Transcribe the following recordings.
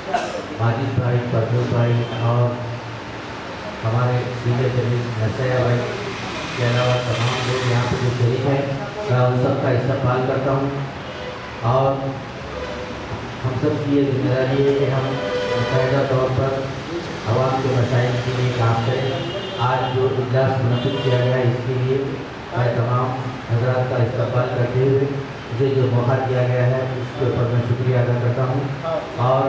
माजिद भाई, परदूर भाई और हमारे सीनियर जर्नलिस्ट नरसैया भाई के अलावा तमाम लोग यहाँ पे जो शरीक हैं, मैं उन सबका इस्तेमाल करता हूँ। और हम सब की ये जिम्मेदारी है कि हम बाकायदा तौर पर आवाम के मसाइल के लिए काम करें। आज जो इजलास मुनक़िद किया गया है, इसके लिए मैं तमाम हज़रात का इस्तेमाल करते हुए मुझे जो मौका दिया गया है उसके ऊपर मैं शुक्रिया अदा करता हूँ। और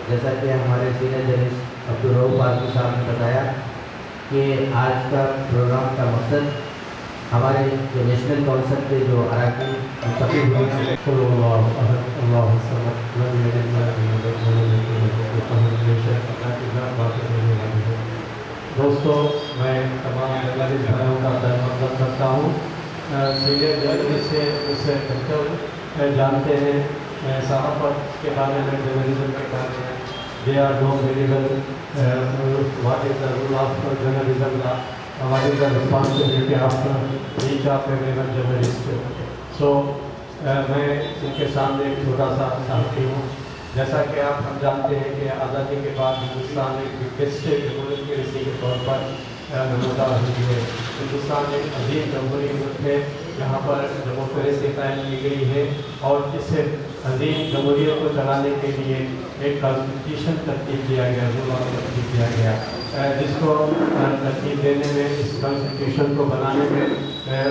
जैसा कि हमारे सीनियर जर्नलिस्ट अब्दुल रऊफ़ फारूकी साहब ने बताया कि आज का प्रोग्राम का मकसद हमारे जो नेशनल काउंसिल के जो अरकान मुंतखब हुए हैं, दोस्तों, मैं तमाम जर्नलिस्ट भाइयों का धन्यवाद करता हूँ। सीनियर जर्नलिस्ट से उससे बेहतर जानते हैं सहाफ़त के बारे में, जर्नलिज्म के बारे में। They are know very well what is the rule of journalism, what is the responsibility of each of every journalist. So मैं इनके सामने एक छोटा सा साथी हूँ। जैसा कि आप हम जानते हैं कि आज़ादी के बाद हिंदुस्तान एक बिगेस्ट डेमोक्रेसी के तौर पर नमूदा हुई है। हिंदुस्तान एक अजीम जमहूरी मुल्क है, यहाँ पर डेमोक्रेसी कायम की गई है और इस अजीम जमहूरियत को चलाने के लिए एक कॉन्स्टिट्यूशन तरतीब किया गया, रूल ऑफ तरतीब किया गया, जिसको तरतीब देने में, इस कॉन्स्टिट्यूशन को बनाने में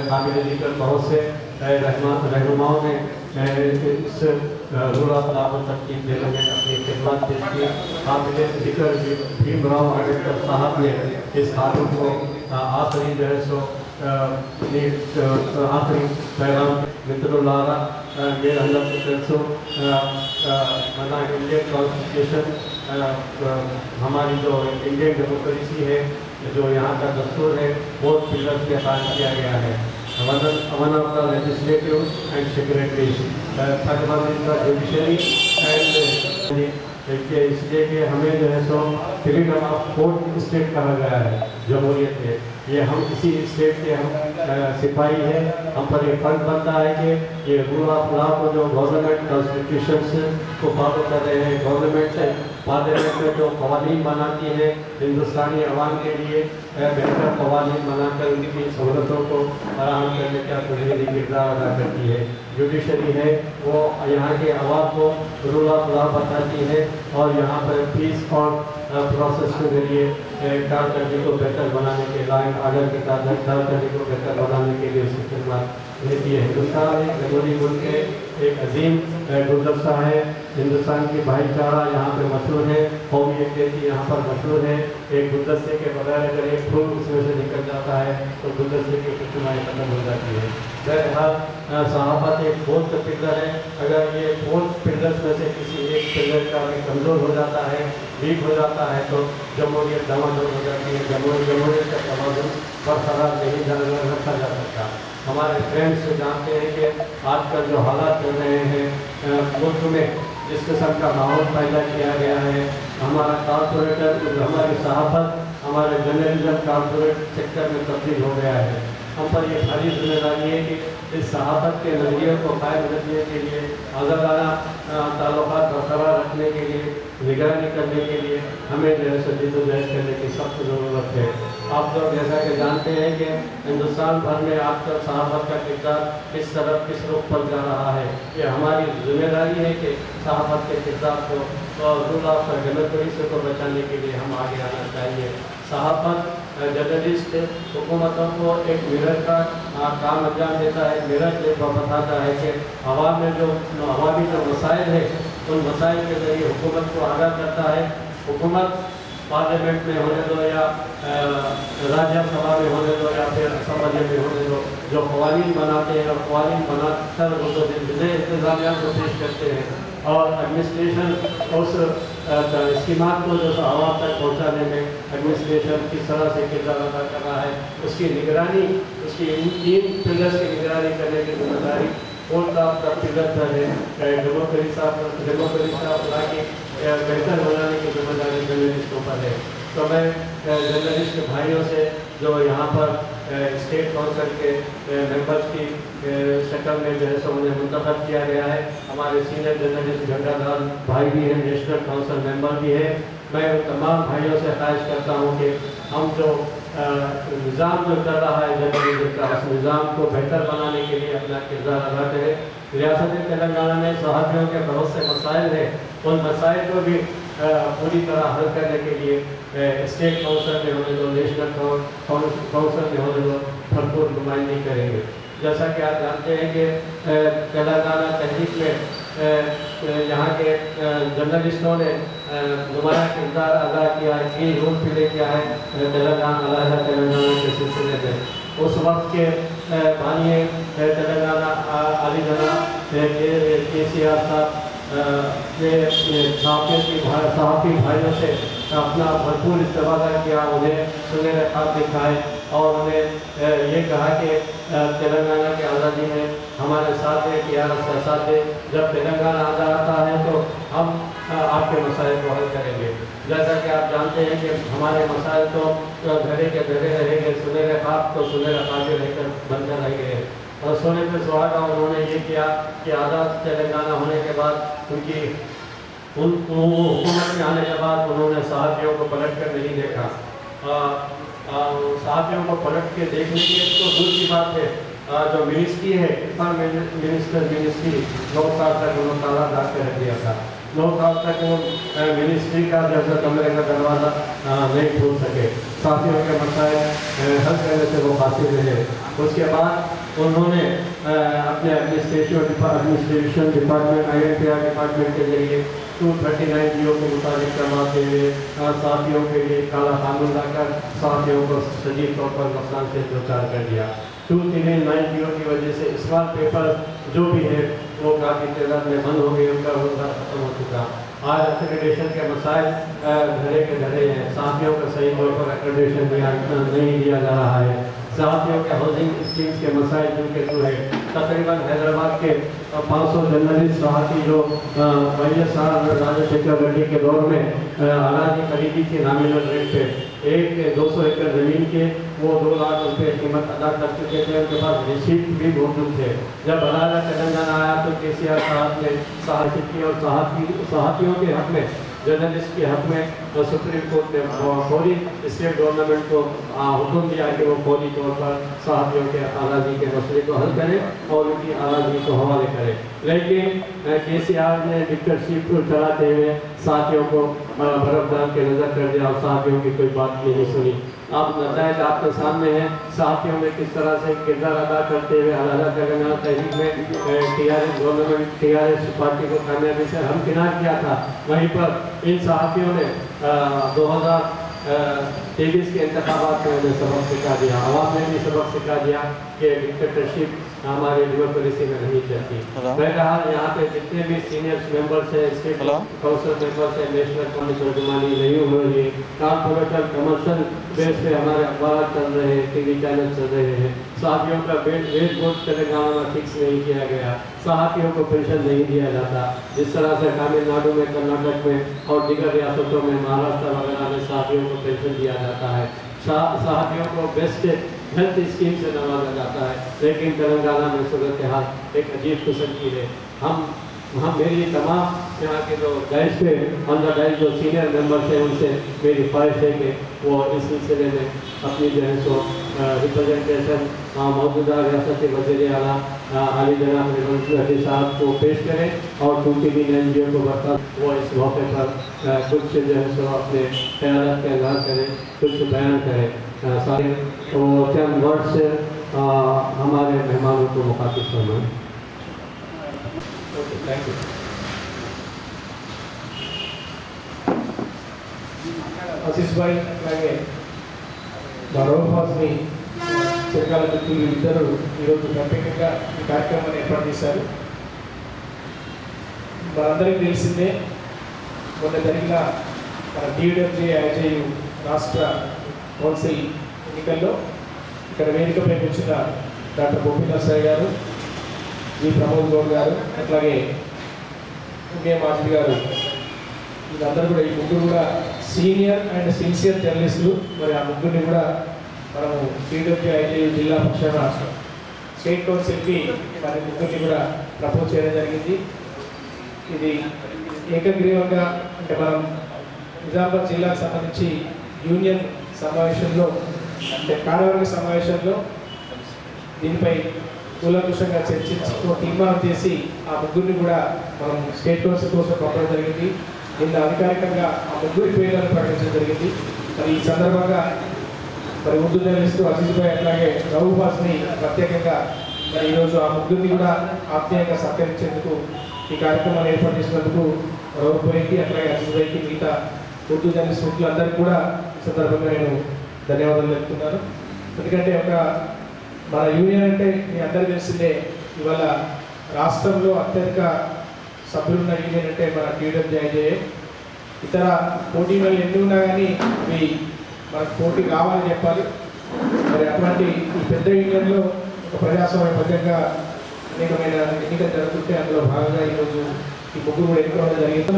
काबिल ज़िक्र बहुत से रहनुमाओं ने इस रूल ऑफ लॉ को तरतीब देने में अपनी खिदमत पेश की। काबिल ज़िक्र भीमराव अम्बेडकर साहब ने इस कानून को आखिरी जो है सो आखिरी पैगाम मित्रुल्लाह मेरे अंदर सो मना इंडियन कॉन्स्टिट्यूशन, हमारी जो इंडियन डेमोक्रेसी है, जो यहाँ का दस्तूर है, वो पिलर्स के कायम किया गया है। One of the legislative and secretary, third one is the judiciary and इसलिए कि हमें जो है so freedom of fourth state कहा गया है जमहूरियत में। ये हम इसी स्टेट के हम सिपाही हैं। हम पर एक फर्ज बनता है कि ये रूल ऑफ लॉ को जो गवर्नमेंट कॉन्स्टिट्यूशन को फॉलो कर रहे हैं, गवर्नमेंट पार्लियामेंट में जो कवानीन बनाती है हिंदुस्तानी अवाम के लिए, बेहतर कवानीन बनाकर उनकी सहूलतों को फराहम करने का बुनियादी किरदार अदा करती है। जुडिशरी है वो यहाँ के अवाम को रूल ऑफ लॉ बताती है और यहाँ पर पीस और प्रोसेस के जरिए कारकर्दगी को बेहतर बनाने के, लाइन आर्डर की कारकर्दगी को बेहतर बनाने के लिए उसकी खिदमत देती है। हिंदुस्तान एक जमहूरी मुल्क है, एक अजीम गुलदस्ता है। हिंदुस्तान की भाईचारा यहाँ पे मशहूर है, कौमी एकता यहाँ पर मशहूर है। एक गुलदस्ते के बगैर अगर एक फूल उसमें से निकल जाता है तो गुलदस्ते की खुशनुमाई खत्म हो जाती है। बहरहाल सहाफ़त एक फोर्थ पिलर है। अगर ये फोर्थ पिलर्स में से किसी एक पिलर का कमज़ोर हो जाता है, वीक हो जाता है, तो जमहूरियत डामाडोल हो जाती है। जमहूरियत का तवाज़ुन बरकरार नहीं रखा जा सकता। हमारे फ्रेंड्स जानते हैं कि आजकल जो हालात चल रहे हैं मुल्क में, जिस किस्म का माहौल पैदा किया गया है, हमारा कॉर्पोरेटर, हमारी सहाफ़त, हमारे जर्नलिज्म कॉर्पोरेट सेक्टर में तब्दील हो गया है। हम पर यह भारी जिम्मेदारी है कि इस सहाफ़त के नज़रिए को कायम रखने के लिए, आज़ादाना ताल्लुकात बरकरार रखने के लिए, निगरानी करने के लिए हमें जो है जद्दोजहद करने की सख्त ज़रूरत है। आप लोग जैसा कि जानते हैं कि हिंदुस्तान भर में आजकल सहाफ़त का किरदार किस तरफ, किस रुख पर जा रहा है। ये हमारी जिम्मेदारी है कि सहाफ़त के किरदार को और रूल ऑफ डेमोक्रेसी को बचाने के लिए हम आगे आना चाहिए। सहाफ़त, जर्नलिस्ट हुकूमतों को एक मिरर का काम अंजाम देता है। मिरर बताता है कि आवाम में जो अवामी जो मसाइल है, उन मसाइल के ज़रिए हुकूमत को आगाह करता है। हुकूमत पार्लियामेंट में होने दो या राज्यसभा में होने दो या फिर असम्बली में होने दो, जो कवानीन बनाते हैं और कवानीन बनाकर उनको इंतज़ामिया को पेश करते हैं और एडमिनिस्ट्रेशन उस स्कीमात को जो आवाम तक पहुँचाने में एडमिनिस्ट्रेशन किस तरह से किरदार अदा कर रहा है, उसकी निगरानी, उसकी इन 3 पिलर्स की निगरानी करने की जिम्मेदारी फोर्थ ऑफ द पिलर पर है। डेमोक्रेसी की बेहतर बनाने की जिम्मेदारी जर्नलिस्टों पर है। तो मैं जर्नलिस्ट भाइयों से जो यहाँ पर स्टेट काउंसिल के मेंबर्स की शक्ल में जो है सो उन्हें मुंतखब किया गया है। हमारे सीनियर जर्नलिस्ट गंगाधर भाई भी हैं, नेशनल काउंसिल मेंबर भी है। मैं उन तमाम भाइयों से ख्वाहिश करता हूँ कि हम जो निज़ाम जो चल रहा है जर्नलिज्म का, उस निज़ाम को बेहतर बनाने के लिए अपना किरदार अदा करें। रियासत तेलंगाना में सहाफ़ियों के बहुत से मसाइल हैं, उन मसाइल को भी पूरी तरह हल करने के लिए स्टेट काउंसिल में होने दो, नेशनल काउंसिल में होने दो, भरपूर नुमाइंदगी करेंगे। जैसा कि आप जानते हैं कि तेलंगाना तहरीक में यहाँ के जर्नलिस्टों ने नुमाया किरदार अदा किया है, की रोल प्ले किया है तेलंगाना के सिलसिले में। उस वक्त के बानी तेलंगाना अली जनाब KCR साहब ने सहाफ़ी भाइयों से अपना भरपूर इस्तेमाल किया, उन्हें सुनहरे ख्वाब दिखाए और उन्हें ये कहा कि तेलंगाना की आज़ादी में हमारे साथ है, TRS का साथ है। जब तेलंगाना आज़ाद आता है तो हम आपके मसाइल को हल करेंगे। जैसा कि आप जानते हैं कि हमारे मसाइल तो घरे के घरे रहेंगे, सुनहरे ख्वाब तो सुनहरे ख्वाब रहकर बनकर रह गए। और सोने पे सुहागा उन्होंने ये किया कि आज़ाद तेलंगाना होने के बाद उनकी हुकूमत में आने के बाद उन्होंने सहाफ़ियों को पलट कर नहीं देखा। सहाफ़ियों को पलट के देखने की तो दूर की बात है, जो मिनिस्ट्री है, मिनिस्ट्री 9 साल तक उन्होंने ताला डाल के रख दिया था। 9 साल तक वो मिनिस्ट्री का जैसा कमरे का दरवाज़ा नहीं खोल सके। सहाफ़ियों के मसाइल हल करने से वो हासिल रहे। उसके बाद उन्होंने अपने एडमिनिस्ट्रेशन डिपार्टमेंट INPR डिपार्टमेंट के जरिए 239 DO के मुताबिक करवाते हुए सहाफ़ियों के लिए काला कानून लाकर सहाफ़ियों को शदीद तौर पर नुकसान से दो चार कर दिया। 239 DO की वजह से स्मॉल पेपर जो भी है वो काफ़ी तादाद में बंद हो गए, उनका रोजगार खत्म हो चुका। आज एक्रेडिटेशन के मसाइल घरे के घरे हैं, सहाफ़ियों को सही तौर पर एक्रेडिटेशन नहीं दिया जा रहा है। सहाफ़ियों के हाउसिंग स्कीम्स के मसाइल जिनके थ्रू है, तकरीबन हैदराबाद के 500 जर्नलिस्ट सहाफ़ी जो YS राजशेखर रेड्डी के दौर में अराजी खरीदी थी नॉमिनल रेट पे 200 एकड़ ज़मीन के, वो 2 लाख रुपये कीमत अदा कर चुके थे। उनके पास रिसीप्ट भी मौजूद थे। जब अदालत तेलंगाना आया तो KCR साहब ने सहाफ़ी और सहाफ़ियों के हक़ में, जर्नलिस्ट के हक़ में सुप्रीम कोर्ट ने फौरी स्टेट गवर्नमेंट को हुक्म दिया कि वो फौरी तौर पर सहाफ़ियों के आज़ादी के मसले को हल करें और उनकी आज़ादी को हवाले करें। लेकिन KCR ने डिक्टेटरशिप चलाते हुए सहाफ़ियों को बर्फ डाल के नज़र कर दिया और सहाफ़ियों की कोई बात नहीं सुनी। अब नतायज आपके सामने हैं, सहाफ़ियों में किस तरह से किरदार अदा करते हुए अलग तेलंगाना तहरीक में TRS पार्टी को कामयाबी से हमकिनार किया था। वहीं पर इन सहाफ़ियों ने 2023 के इंतखाबात में उन्हें सबक सिखा दिया, आवाम ने भी सबक सिखा दिया कि डिक्टेटरशिप हमारे डेमोक्रेसी में नहीं चलती। बहरहाल यहाँ पे जितने भी सीनियर मेंबर्स हैं, स्टेट काउंसिल मेंबर्स हैं, नेशनल काउंसिल तर्जुमानी नहीं हो रही है, कमर्शियल बेस पे हमारे अखबार चल रहे हैं, TV चैनल चल रहे हैं। सहाफ़ियों का वेज बोर्ड तेलंगाना में फिक्स नहीं किया गया, सहाफ़ियों को पेंशन नहीं दिया जाता जिस तरह से तमिलनाडु में, कर्नाटक में और दीगर रियासतों में, महाराष्ट्र वगैरह में सहाफ़ियों को पेंशन दिया जाता है। सहाफ़ियों को बेस्ट हेल्थ स्कीम से नवाजा जाता है, लेकिन तेलंगाना में सूरत हाल एक अजीब किस्म की है। हम मेरी तमाम यहाँ के जो डाइस पे अंदर डाइस जो सीनियर मेंबर्स हैं उनसे मेरी ख्वाहिश है कि वो इस सिलसिले में अपनी जो है सो रिप्रेजेंटेशन मौजूदा रियासती वज़ीर आला अली जनाब रेवंत साहब को पेश करें और 239 DO को बता वो इस मौके पर कुछ जो है सो अपने ख्यालात का इज़हार करें, कुछ बयान करें। सारे तो चंद वर्ड से हमारे मेहमानों को मुखातिब फरमाएं। Thank you. आशीष भाई అలాగే రౌఫ్ హాస్ని చిరకాల మిత్రులు ఇద్దరు ఈరోజు ప్రత్యేకంగా ఈ కార్యక్రమాన్ని ఏర్పాటు చేశారు. మనందరికీ తెలిసిందే మొన్న జరిగిన మన DWJ-IJU రాష్ట్ర కౌన్సిల్ ఎన్నికల్లో ఇక్కడ వేదికపై వచ్చిన డాక్టర్ గోపీనాథ్ సాయి గారు, జి ప్రమోద్ గౌడ్ గారు, అట్లాగే మాజీ గారు, వీళ్ళందరూ కూడా ఈ ముగ్గురు కూడా సీనియర్ అండ్ సిన్సియర్ జర్నలిస్టులు. మరి ఆ ముగ్గురిని కూడా మనము టీడబ్ల్యూఐటీ జిల్లా పక్షాన స్టేట్ కౌన్సిల్కి మరి ముగ్గురిని కూడా ప్రపోజ్ చేయడం జరిగింది. ఇది ఏకగ్రీవంగా అంటే మనం నిజామాబాద్ జిల్లాకు సంబంధించి యూనియన్ సమావేశంలో అంటే కార్యవర్గ సమావేశంలో దీనిపై కూలంకుషంగా చర్చించి తీర్మానం చేసి ఆ ముగ్గురిని కూడా మనం స్టేట్ కౌన్సిల్ కోసం పంపడం జరిగింది. నిన్న అధికారికంగా ఆ ముగ్గురి పేర్లను ప్రకటించడం జరిగింది. మరి ఈ సందర్భంగా మరి ఉర్దూ జర్నలిస్టు అజీజ్ భాయ్ అట్లాగే రఘుబాస్ని ప్రత్యేకంగా మరి ఈరోజు ఆ ముగ్గురిని కూడా ఆత్మీయంగా సత్కరించేందుకు ఈ కార్యక్రమాన్ని ఏర్పాటు చేసినందుకు రఘుబాయ్కి అట్లాగే అజీజ్ భాయ్కి మిగతా ఉర్దూ జర్నలిస్ట్ మిత్రులందరికీ కూడా ఈ సందర్భంగా నేను ధన్యవాదాలు చెప్తున్నాను. ఎందుకంటే మన యూనియన్ అంటే మీ అందరికీ తెలిసిందే, ఇవాళ రాష్ట్రంలో అత్యధిక సభ్యులున్న యూనియన్ అంటే మన టీడబ్ల్యూఐజేఏ. ఇతర పోటీలు ఎన్ని ఉన్నా కానీ ఇవి మనకు పోటీ కావాలని చెప్పాలి. మరి అటువంటి ఈ పెద్ద యూనియన్లో ఒక ప్రజాస్వామ్యబద్ధంగా అనేకమైన ఎన్నికలు జరుగుతుంటే అందులో భాగంగా ఈరోజు ఈ ముగ్గురు కూడా ఎన్నుకోవడం జరిగింది.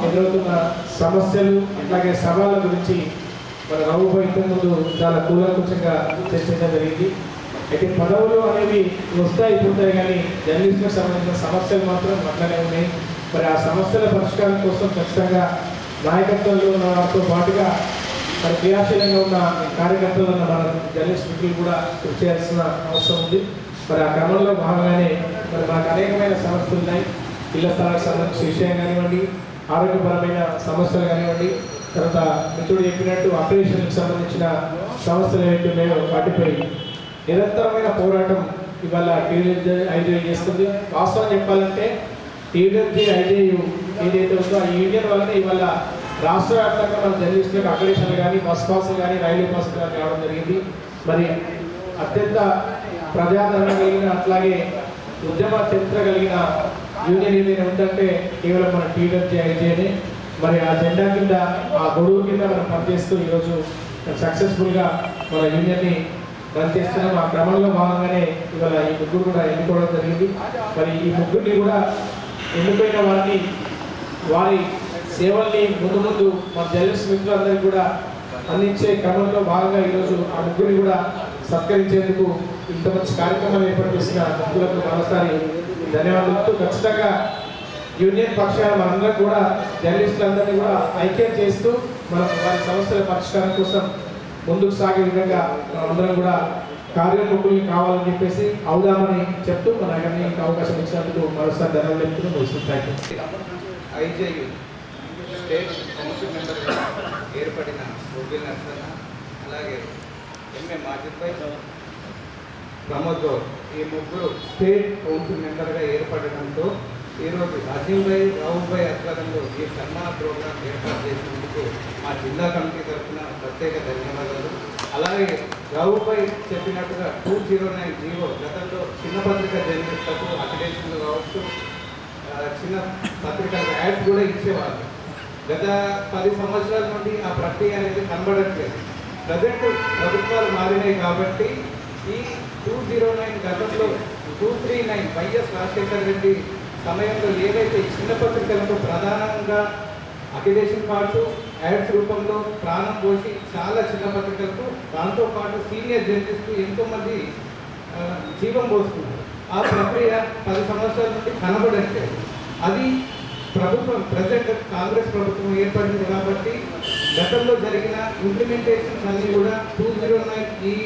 ఎదురవుతున్న సమస్యలు అట్లాగే సవాళ్ళ గురించి మన రఘుబాయ్ ఇంతకుముందు చాలా కూలంకుషంగా చర్చించడం జరిగింది. అయితే పదవులు అనేవి వస్తాయి పోతాయి, కానీ జర్నలిస్టులకు సంబంధించిన సమస్యలు మాత్రం అట్లనే ఉన్నాయి. మరి ఆ సమస్యల పరిష్కారం కోసం ఖచ్చితంగా నాయకత్వంలో ఉన్న వారితో పాటుగా మరి క్రియాశీలంగా ఉన్న కార్యకర్తలు ఉన్న మన జర్నలిస్ట్ మిత్రులు కూడా కృషి చేయాల్సిన అవసరం ఉంది. మరి ఆ క్రమంలో భాగంగానే మరి మనకు అనేకమైన సమస్యలు ఉన్నాయి. ఇళ్ల స్థలాలకు సంబంధించిన విషయం కానివ్వండి, ఆరోగ్యపరమైన సమస్యలు కానివ్వండి, తర్వాత మిత్రుడు చెప్పినట్టు ఆపరేషన్కి సంబంధించిన సమస్యలు ఏవైతే ఉన్నాయో వాటిపై నిరంతరమైన పోరాటం ఇవాళ టీడబ్ల్యూఐజేయూ చేస్తుంది. వాస్తవం చెప్పాలంటే టీడబ్ల్యూఐజేయూ ఏదైతే ఉందో ఆ యూనియన్ వల్లనే ఇవాళ రాష్ట్ర వ్యాప్తంగా మన జర్నలిస్టులకు అకామిడేషన్లు కానీ, బస్ పాసులు కానీ, రైల్వే పాసులు కానీ రావడం జరిగింది. మరి అత్యంత ప్రజాదరణ కలిగిన అట్లాగే ఉద్యమ చరిత్ర కలిగిన యూనియన్ ఏదైనా ఉందంటే కేవలం మన టీడబ్ల్యూఐజేనే. మరి ఆ జెండా కింద, ఆ గొడుగు కింద మనం పనిచేస్తూ ఈరోజు సక్సెస్ఫుల్గా మన యూనియన్ని రన్ చేస్తున్నాం. ఆ క్రమంలో భాగంగానే ఇవాళ ఈ ముగ్గురు కూడా ఎన్నుకోవడం జరిగింది. మరి ఈ ముగ్గురిని కూడా ఎన్నుకోయిన వారిని వారి సేవల్ని ముందు ముందు మన జర్నలిస్ట్ మిత్రులందరికీ కూడా అందించే క్రమంలో భాగంగా ఈరోజు ఆ ముగ్గురిని కూడా సత్కరించేందుకు ఇంత మంచి కార్యక్రమాలు ఏర్పాటు చేసిన ముగ్గులకు మరోసారి ధన్యవాదాలు. ఖచ్చితంగా యూనియన్ పక్షాన మనందరం కూడా జర్నలిస్టులందరినీ కూడా ఐక్యం చేస్తూ మనం వారి సమస్యల పరిష్కారం కోసం ముందుకు సాగే విధంగా మనందరం కూడా కార్యముఖులు కావాలని చెప్పేసి అవుదామని చెప్తూ మన అన్ని అవకాశం ఇచ్చినందుకు మరోసారి ధన్యవాదాలు చెప్తున్నాను. ఐజేయూ స్టేట్ కౌన్సిల్ మెంబర్గా ఏర్పడిన గోగిల్ నరసన్న, అలాగే ఎంఏ మాజిద్ భాయ్, ప్రమోద్ గౌడ్, ఈ ముగ్గురు స్టేట్ కౌన్సిల్ మెంబర్గా ఏర్పడడంతో ఈరోజు అజీజ్ భాయ్, రాహుల్ భాయ్ ఆధ్వర్యంలో ఈ సన్మాన ప్రోగ్రాం ఏర్పాటు చేసినందుకు మా జిల్లా కమిటీ తరఫున ప్రత్యేక ధన్యవాదాలు. అలాగే రాహుల్ భాయ్ చెప్పినట్టుగా 209 జీవో గతంలో చిన్న పత్రిక జర్నలిస్టులకు అక్రిడేషన్లు కావచ్చు, చిన్న పత్రికలకు యాడ్స్ కూడా ఇచ్చేవాళ్ళు. గత 10 సంవత్సరాల నుండి ఆ ప్రక్రియ అనేది కనబడట్లేదు. ప్రజెంట్ ప్రభుత్వాలు మారినాయి కాబట్టి ఈ 209 గతంలో 239 వైఎస్ రాజశేఖర రెడ్డి సమయంలో ఏదైతే చిన్న పత్రికలకు ప్రధానంగా అక్రిడేషన్ కార్డ్స్, యాడ్స్ రూపంలో ప్రాణం పోసి చాలా చిన్న పత్రికలకు, దాంతోపాటు సీనియర్ జర్నలిస్టు ఎంతోమంది జీవం పోస్తున్నారు. ఆ ప్రక్రియ 10 సంవత్సరాల నుండి కనబడట్లేదు. అది ప్రభుత్వం ప్రజెంట్ కాంగ్రెస్ ప్రభుత్వం ఏర్పడింది కాబట్టి గతంలో జరిగిన ఇంప్లిమెంటేషన్స్ అన్నీ కూడా 239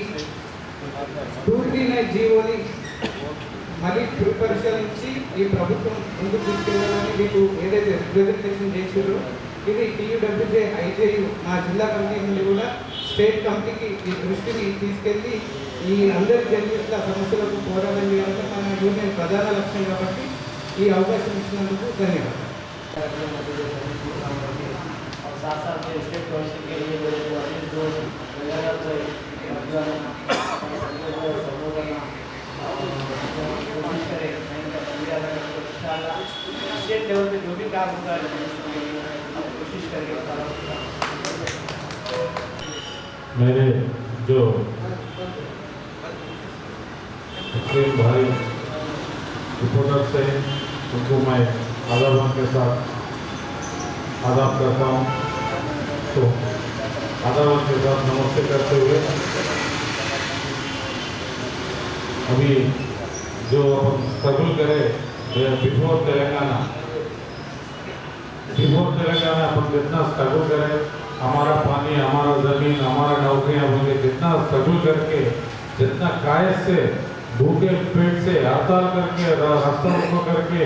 జీవోని మళ్ళీ పరిశీలించి ఈ ప్రభుత్వం ముందుకు తీసుకెళ్ళాలని మీకు ఏదైతే రిప్రజెంటేషన్ చేశారో ఇది టీడబ్ల్యూఐజేయూ మా జిల్లా కమిటీ నుండి కూడా స్టేట్ కమిటీకి ఈ దృష్టిని తీసుకెళ్ళి ఈ అందరి జర్నలిస్టుల సమస్యలకు పోరాటం చేయాలని మన యూనియన్ ప్రధాన లక్ష్యం కాబట్టి ఈ అవకాశం ఇచ్చినందుకు ధన్యవాదాలు. स्टेट लेवल पे जो भी काम होगा हम कोशिश करेंगे। मेरे जो भाई रिपोर्टर्स हैं उनको मैं आदाब के साथ आदाब करता हूँ। तो आदाब के साथ नमस्ते करते हुए अभी जो अपन स्ट्रगल करे बिफोर तेलंगाना अपन जितना स्ट्रगल करें, हमारा पानी, हमारा ज़मीन, हमारा नौकरियाँ बोले जितना स्ट्रगल करके, जितना कायद से भूखे पेट से हड़ताल करके रास्ता रोको करके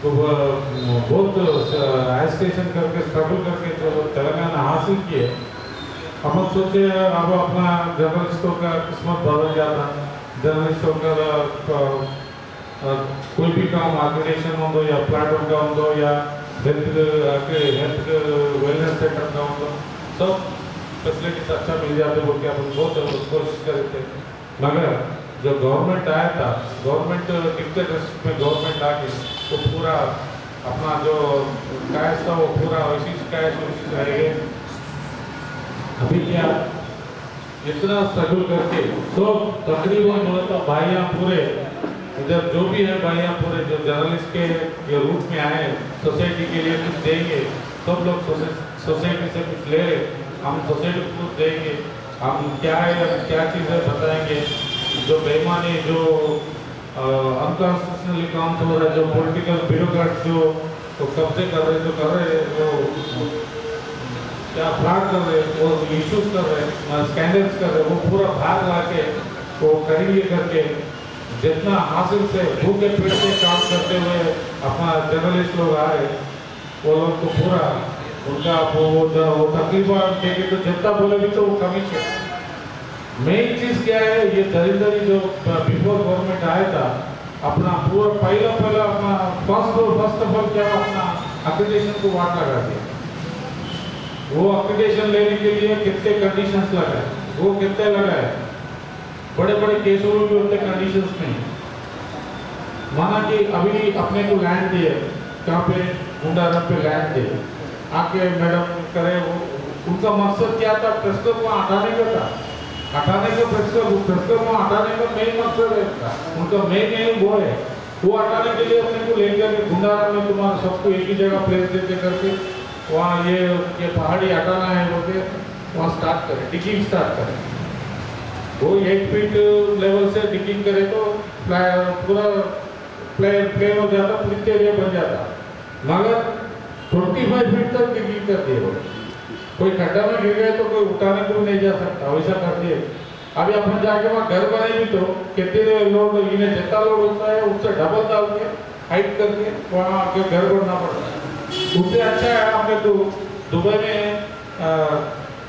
तो बहुत एजिटेशन करके स्ट्रगल करके जो तेलंगाना हासिल किए, हम सोचे अब अपना जर्नलिस्टों का किस्मत बदल जाता। जर्नलिस्टों का कोई भी काम ऑर्गेनाइजेशन हो या प्लेटफॉर्म का हो या हेल्थ वेलनेस सेंटर का हो, सब फैसिलिटीज अच्छा मिल जाते बोल के अपन बहुत कोशिश करे थे। मगर जो गवर्नमेंट आया था, गवर्नमेंट डिक्टेटरशिप में गवर्नमेंट आके तो पूरा अपना जो कायस था वो पूरा वैसी कायस रह गए। अभी क्या इतना स्ट्रगल करके तो तकरीबन तो भाइयाँ पूरे इधर जो भी है भाइयाँ पूरे जो जर्नलिस्ट के ये रूप में आए सोसाइटी के लिए कुछ देंगे, सब लोग सोसाइटी से कुछ ले रहे, हम सोसाइटी को कुछ देंगे, हम क्या है क्या चीज़ें बताएंगे। जो बेईमानी जो अनकॉन्स्टिट्यूशनली काम हो रहा है, जो पॉलिटिकल ब्यूरोक्रेट जो तो कब्जे कर रहे जो क्या फ्रॉड कर रहे, वो इश्यूज कर रहे, स्कैंडल्स कर रहे, वो पूरा भाग ला के वो करीबी करके जितना हासिल से भूखे पेट से काम करते हुए अपना जर्नलिस्ट लोग आ रहे, वो लोग को पूरा उनका वो तकलीफ देखे तो जितना बोले भी तो वो कमी है। मेन चीज़ क्या है, ये दरिंदरी जो बिफोर गवर्नमेंट आया था, अपना पूरा पहला अपना फर्स्ट ऑफ ऑल क्या अपना एक्रेडिटेशन को वाट लगा दिया। वो एक्रेडिटेशन लेने के लिए कितने कंडीशंस लगाए, वो कितने लगाए, बड़े बड़े केसों में भी होते कंडीशंस में। माना कि अभी अपने को लैंड दिए, कहाँ पे गुंडारम पे लैंड दिए, आके मैडम करे, वो उनका मकसद क्या था, प्रेस क्लब को हटाने का था, हटाने का प्रेस क्लब को हटाने का मेन मकसद है, उनका मेन एम वो है। वो हटाने के लिए अपने को लेकर के गुंडारम में तुम्हारा सबको एक ही जगह प्लेस देते करके वहाँ ये पहाड़ी हटाना है बोल के वहाँ स्टार्ट करें, डिगिंग स्टार्ट करें। वो 8 फीट लेवल से डिगिंग करे तो पूरा प्लेन हो जाता, प्लिंथ एरिया बन जाता। मगर 25 फीट तक डिगिंग कर दिए, कोई खड्डा में गिर गए तो कोई उठाने को भी नहीं जा सकता, वैसा कर दिए। अभी अपन जाके वहाँ घर बनाएंगे तो कितने लोग इन्हें जितना लोड होता है उससे डबल डाल के हाइट करके वहाँ आके घर बनना पड़ता है। उससे अच्छा है आपने तो दुबई में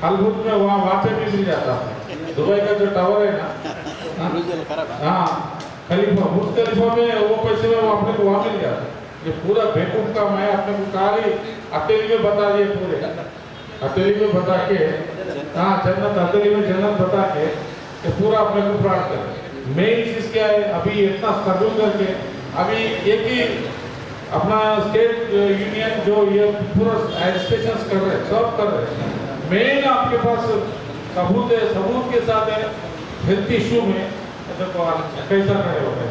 अलबुर्ज में वहाँ पे भी मिल जाता है। दुबई का जो टावर है ना, हाँ खलीफा, बुर्ज खलीफा में वो पैसे में वो अपने को वहाँ मिल जाता है। ये पूरा बेवकूफ काम है, अपने को खाली अकेली में बता दिए, पूरे अकेली में बता के, हाँ जन्नत अकेली में जन्नत बता के ये पूरा अपने को फ्रॉड कर। मेन चीज़ क्या है, अभी इतना स्ट्रगल करके अभी एक ही अपना स्टेट यूनियन जो ये पूरा एजिटेशन कर रहे, सब कर रहे। मेन आपके पास सबूत है, सबूत के साथ है हेल्थ इशू में तो कैसा खड़े हो गए,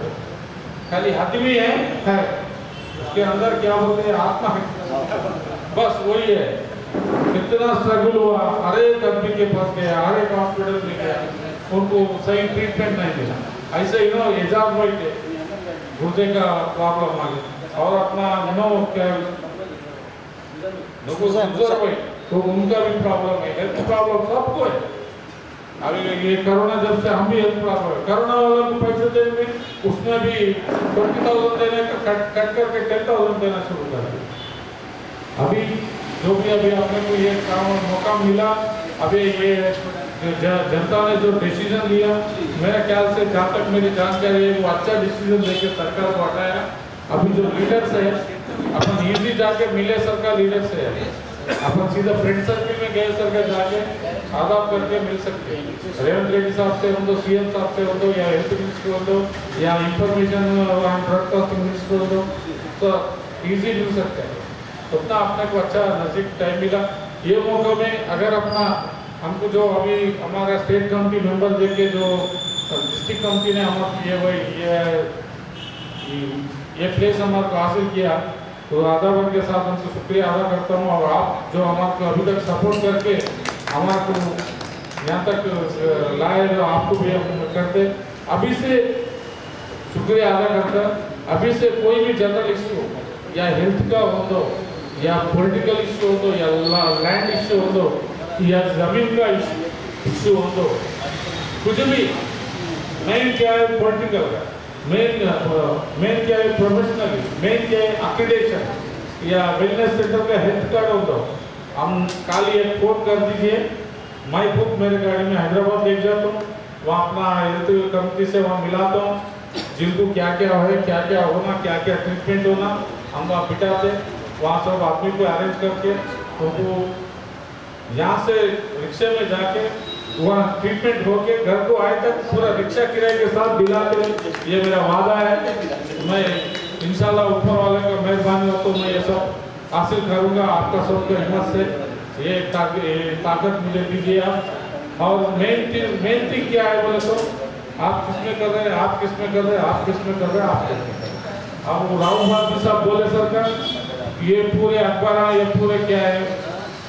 खाली आदमी है उसके अंदर क्या बोलते हैं आत्मा है, बस वही है। कितना स्ट्रगल हुआ, हर एक आदमी के पास गया, हर एक हॉस्पिटल में गया, उनको सही ट्रीटमेंट नहीं मिला। ऐसे ही नो एजाज भाई थे, गुर्दे का प्रॉब्लम आ गया, और अपना नो क्या भाई तो उनका भी प्रॉब्लम है, हेल्थ प्रॉब्लम सबको है। अभी ये कोरोना जब से हम भी हेल्थ प्रॉब्लम है, कोरोना वाला को पैसे देने उसने भी 20,000 देने का कट करके 10,000 देना शुरू कर दिया। अभी जो भी अभी आपने को ये काम मौका मिला, अभी ये जनता ने जो डिसीजन लिया, मेरे ख्याल से जहाँ तक मेरी जानकारी है वो अच्छा डिसीजन लेके सरकार को हटाया। अभी जो लीडर्स है अपन इजी जाके मिले सरकार लीडर से, अपन सीधा फ्रेंड सर्कल में गए सरकार जाके आदाब करके मिल सकते हैं। रेवंत रेड्डी साहब से हो, सीएम साहब से हो, या हेल्थ मिनिस्टर हो, या इंफॉर्मेशन ब्रॉडकास्टिंग मिनिस्टर हो, तो ईजी मिल सकते हैं। उतना अपने को अच्छा नजदीक टाइम मिला। ये मौके में अगर अपना हमको जो अभी हमारा स्टेट कमेटी मेंबर देके जो डिस्ट्रिक्ट कमेटी ने हमारे ये प्लेस हमारे को हासिल किया, तो आदाबर के साथ उनको शुक्रिया अदा करता हूँ। और आप जो हमारे को अभी तक सपोर्ट करके हमारे को यहाँ तक लाए, जो आपको भी हम करते। अभी से शुक्रिया अदा करता अभी से कोई भी जनरल इशू या हेल्थ का हो तो या पॉलिटिकल इशू हो तो या लैंड इशू हो तो या जमीन का इशू हो तो कुछ भी मेन क्या है पॉलिटिकल का मेन क्या है प्रोफेशनल मेन क्या है अक्रेडिटेशन या वेलनेस सेंटर का हेल्थ कार्ड हो तो हम खाली एक फोन कर दीजिए मैं खुद मेरे गाड़ी में हैदराबाद लेके जाता हूँ वहाँ अपना हेल्थ कंपनी से वहाँ मिलाता हूँ जिनको क्या क्या है क्या क्या होना क्या क्या ट्रीटमेंट होना हम वहाँ बिठाते वहाँ सब आदमी को अरेंज करके उनको यहाँ से रिक्शे में जाके वहाँ ट्रीटमेंट होके घर को आए तक पूरा रिक्शा किराए के साथ दिलाते ये मेरा वादा है मैं इंशाल्लाह ऊपर वाले का मेहरबानी हो तो मैं ये सब हासिल करूँगा आपका सबका हिम्मत से ये ताकत मुझे दीजिए आप और मेन थिंग क्या है बोले तो आप किसमें कर रहे हैं आप किसमें कर रहे हैं आप किसमें कर रहे हैं आप किसमें कर रहे हैं अब राहुल गांधी साहब बोले सरकार ये पूरे अखबार ये पूरे क्या है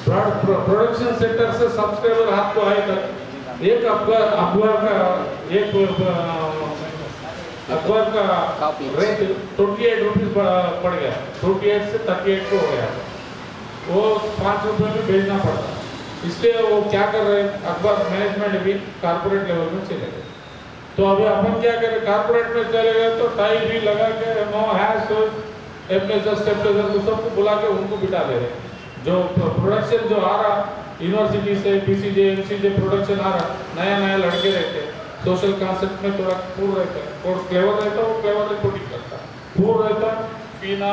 प्रोडक्शन सेक्टर से सब्सक्राइबर आपको आए तक एक अखबार का एक अखबार का रेट 28 रुपीज पड़ गया 28 से 38 को हो गया वो 5 रुपये में भेजना पड़ता इसलिए वो क्या कर रहे हैं अखबार मैनेजमेंट भी कारपोरेट लेवल में चले गए तो अभी अपन क्या करें कारपोरेट में चले गए तो टाई भी लगा के नो हैश एप्लेजर स्टेपलेजर को सबको बुला के उनको बिठा दे रहे जो प्रोडक्शन जो आ रहा यूनिवर्सिटी से पीसीजे एमसीजे प्रोडक्शन आ रहा नया नया लड़के रहते सोशल कॉन्सेप्ट में थोड़ा पूर रहता है और क्लेवर रहता है वो क्लेवर रिपोर्टिंग करता पूर रहता पीना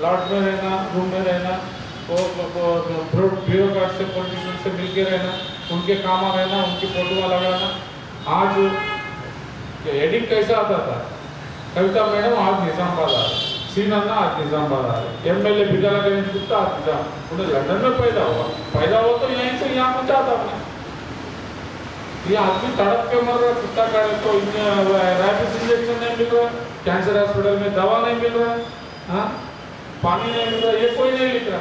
लॉज में रहना रूम में रहना और ब्यूरोक्रेट से पॉलिटिशियन से मिलके रहना उनके काम रहना उनकी फोटो लगाना आज हेडिंग कैसा आता था कविता मैडम आज निजामाबाद आ रहे सीन अन्ना आज निजामाबाद आ रहे एमएलए बिजला गणेश गुप्ता आज निजाम उन्हें लंदन में पैदा हुआ तो यहीं से यहाँ पहुँचा था आपने ये आदमी तड़प के मर रहा कुत्ता काटे तो रैबिस इंजेक्शन नहीं मिल रहा कैंसर हॉस्पिटल में दवा नहीं मिल रहा हाँ पानी नहीं मिल रहा ये कोई नहीं लिख रहा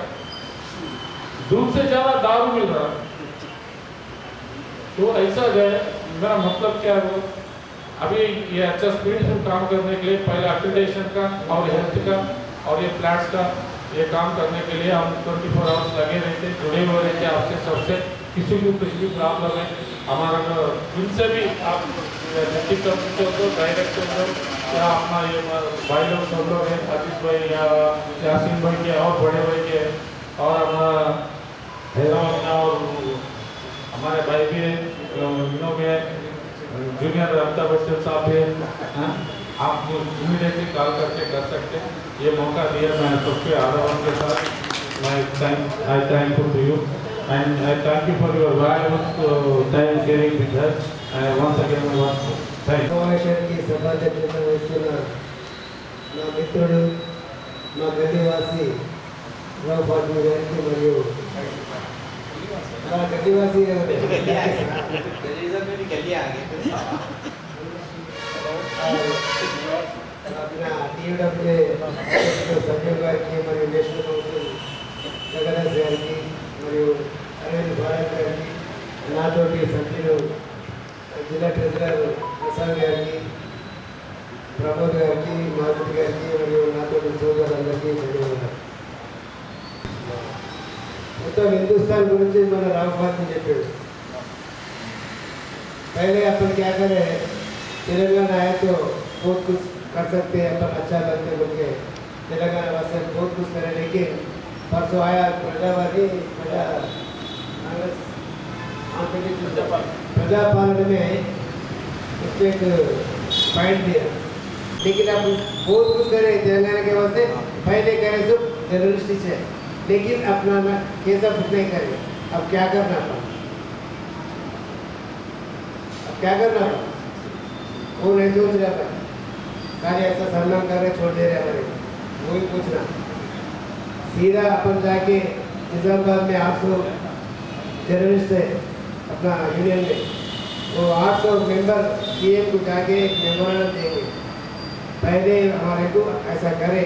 दूध से ज्यादा दारू मिल रहा तो ऐसा जो है मेरा मतलब क्या है अभी ये अच्छा स्पीड से काम करने के लिए पहले एक्रेडिटेशन का और हेल्थ का और ये फ्लैट्स का ये काम करने के लिए हम 24 आवर्स लगे रहते जुड़े हुए रहते आपसे सबसे किसी को कुछ भी प्रॉब्लम है हमारा उनसे भी आप डिस्ट्रिक्ट कमिश्नर हो डायरेक्टर हो या अपना ये भाई लोग सब लोग हैं आतिश भाई या यासीन भाई के और बड़े भाई के और हमारा हैदराबाद और हमारे भाई भी इनों में जूनियर अमिताभ बच्चन साहब है आप इमीडिएटली कॉल करके कर सकते हैं ये मौका दिया मैं सबके आदरण के साथ मैं आई thank you and I thank you for your valuable time sharing with us and once again I want to thank you. సమావేశానికి సభాధ్యక్షత వహిస్తున్న నా మిత్రుడు మా గడ్డివాసి రావు పాటిల్ గారికి మరియు మా గడ్డివాసి अपना टीडब्ल्यू संजीव गाరికి మరియు నేషనల్ కౌన్సిల్ జగదాస్ గారికి మరియు అరవింద్ భారత్ గారికి నాతోటి సభ్యులు జిల్లా ట్రెజరర్ ప్రసాద్ గారికి ప్రమోద్ గారికి మాధురి గారికి మరియు నాతోటి సోదరులందరికీ ధన్యవాదాలు మొత్తం హిందుస్థాన్ గురించి మన రావు గాంధీ చెప్పాడు पहले अपन क्या करें तेलंगाना आए तो बहुत कुछ कर सकते हैं अपन अच्छा बनते बोल के तेलंगाना वाले बहुत कुछ करें लेकिन परसों आया प्रजावादी प्रजा पालन में उसको एक पॉइंट दिया लेकिन अब बहुत कुछ करे तेलंगाना के वास्ते पहले करे सब जर्नलिस्ट है लेकिन अपना कैसा कुछ नहीं करे अब क्या करना था क्या करना वो नहीं सोच रहा था कार्य ऐसा सम्मान कर रहे छोड़ दे रहे हमारे वही पूछना सीधा अपन जाके निजामाबाद में 800 जर्नलिस्ट है अपना यूनियन में वो 800 मेंबर पीएम को जाके एक मेमोरेंडम देंगे पहले हमारे को ऐसा करे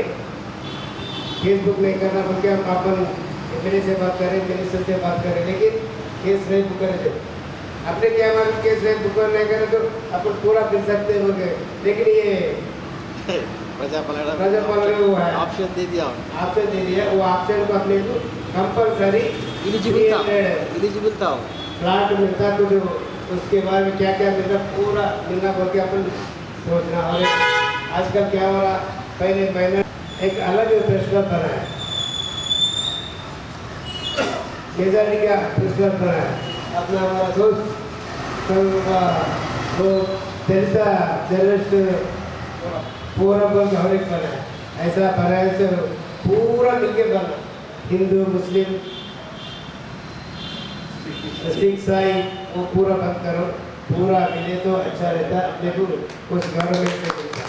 फेसबुक नहीं करना बोल के हम अपन एमएलए से बात करें मिनिस्टर से बात करें लेकिन केस नहीं बुक करे अपने क्या मालूम कैसे दुकान नहीं करे तो अपन पूरा फिर सकते हो गए, लेकिन ये प्रजापालन वो है ऑप्शन दे दिया ऑप्शन दे दिया, वो ऑप्शन को अपने को कंपलसरी एलिजिबल था प्लाट मिलता कुछ, उसके बारे में क्या क्या मिलता पूरा मिलना बोल के अपन सोचना। और आजकल क्या हो रहा, पहले महीना एक अलग प्रेशर बना है, मेजॉरिटी का प्रेशर बना है। अपना हमारा दोस्त वो तेरसा जर्नलिस्ट पूरा बोल के हर एक बना है, ऐसा बना है से पूरा मिलके बना, हिंदू मुस्लिम सिख ईसाई वो पूरा बंद करो, पूरा मिले तो अच्छा रहता। अपने को कुछ गवर्नमेंट से मिलता,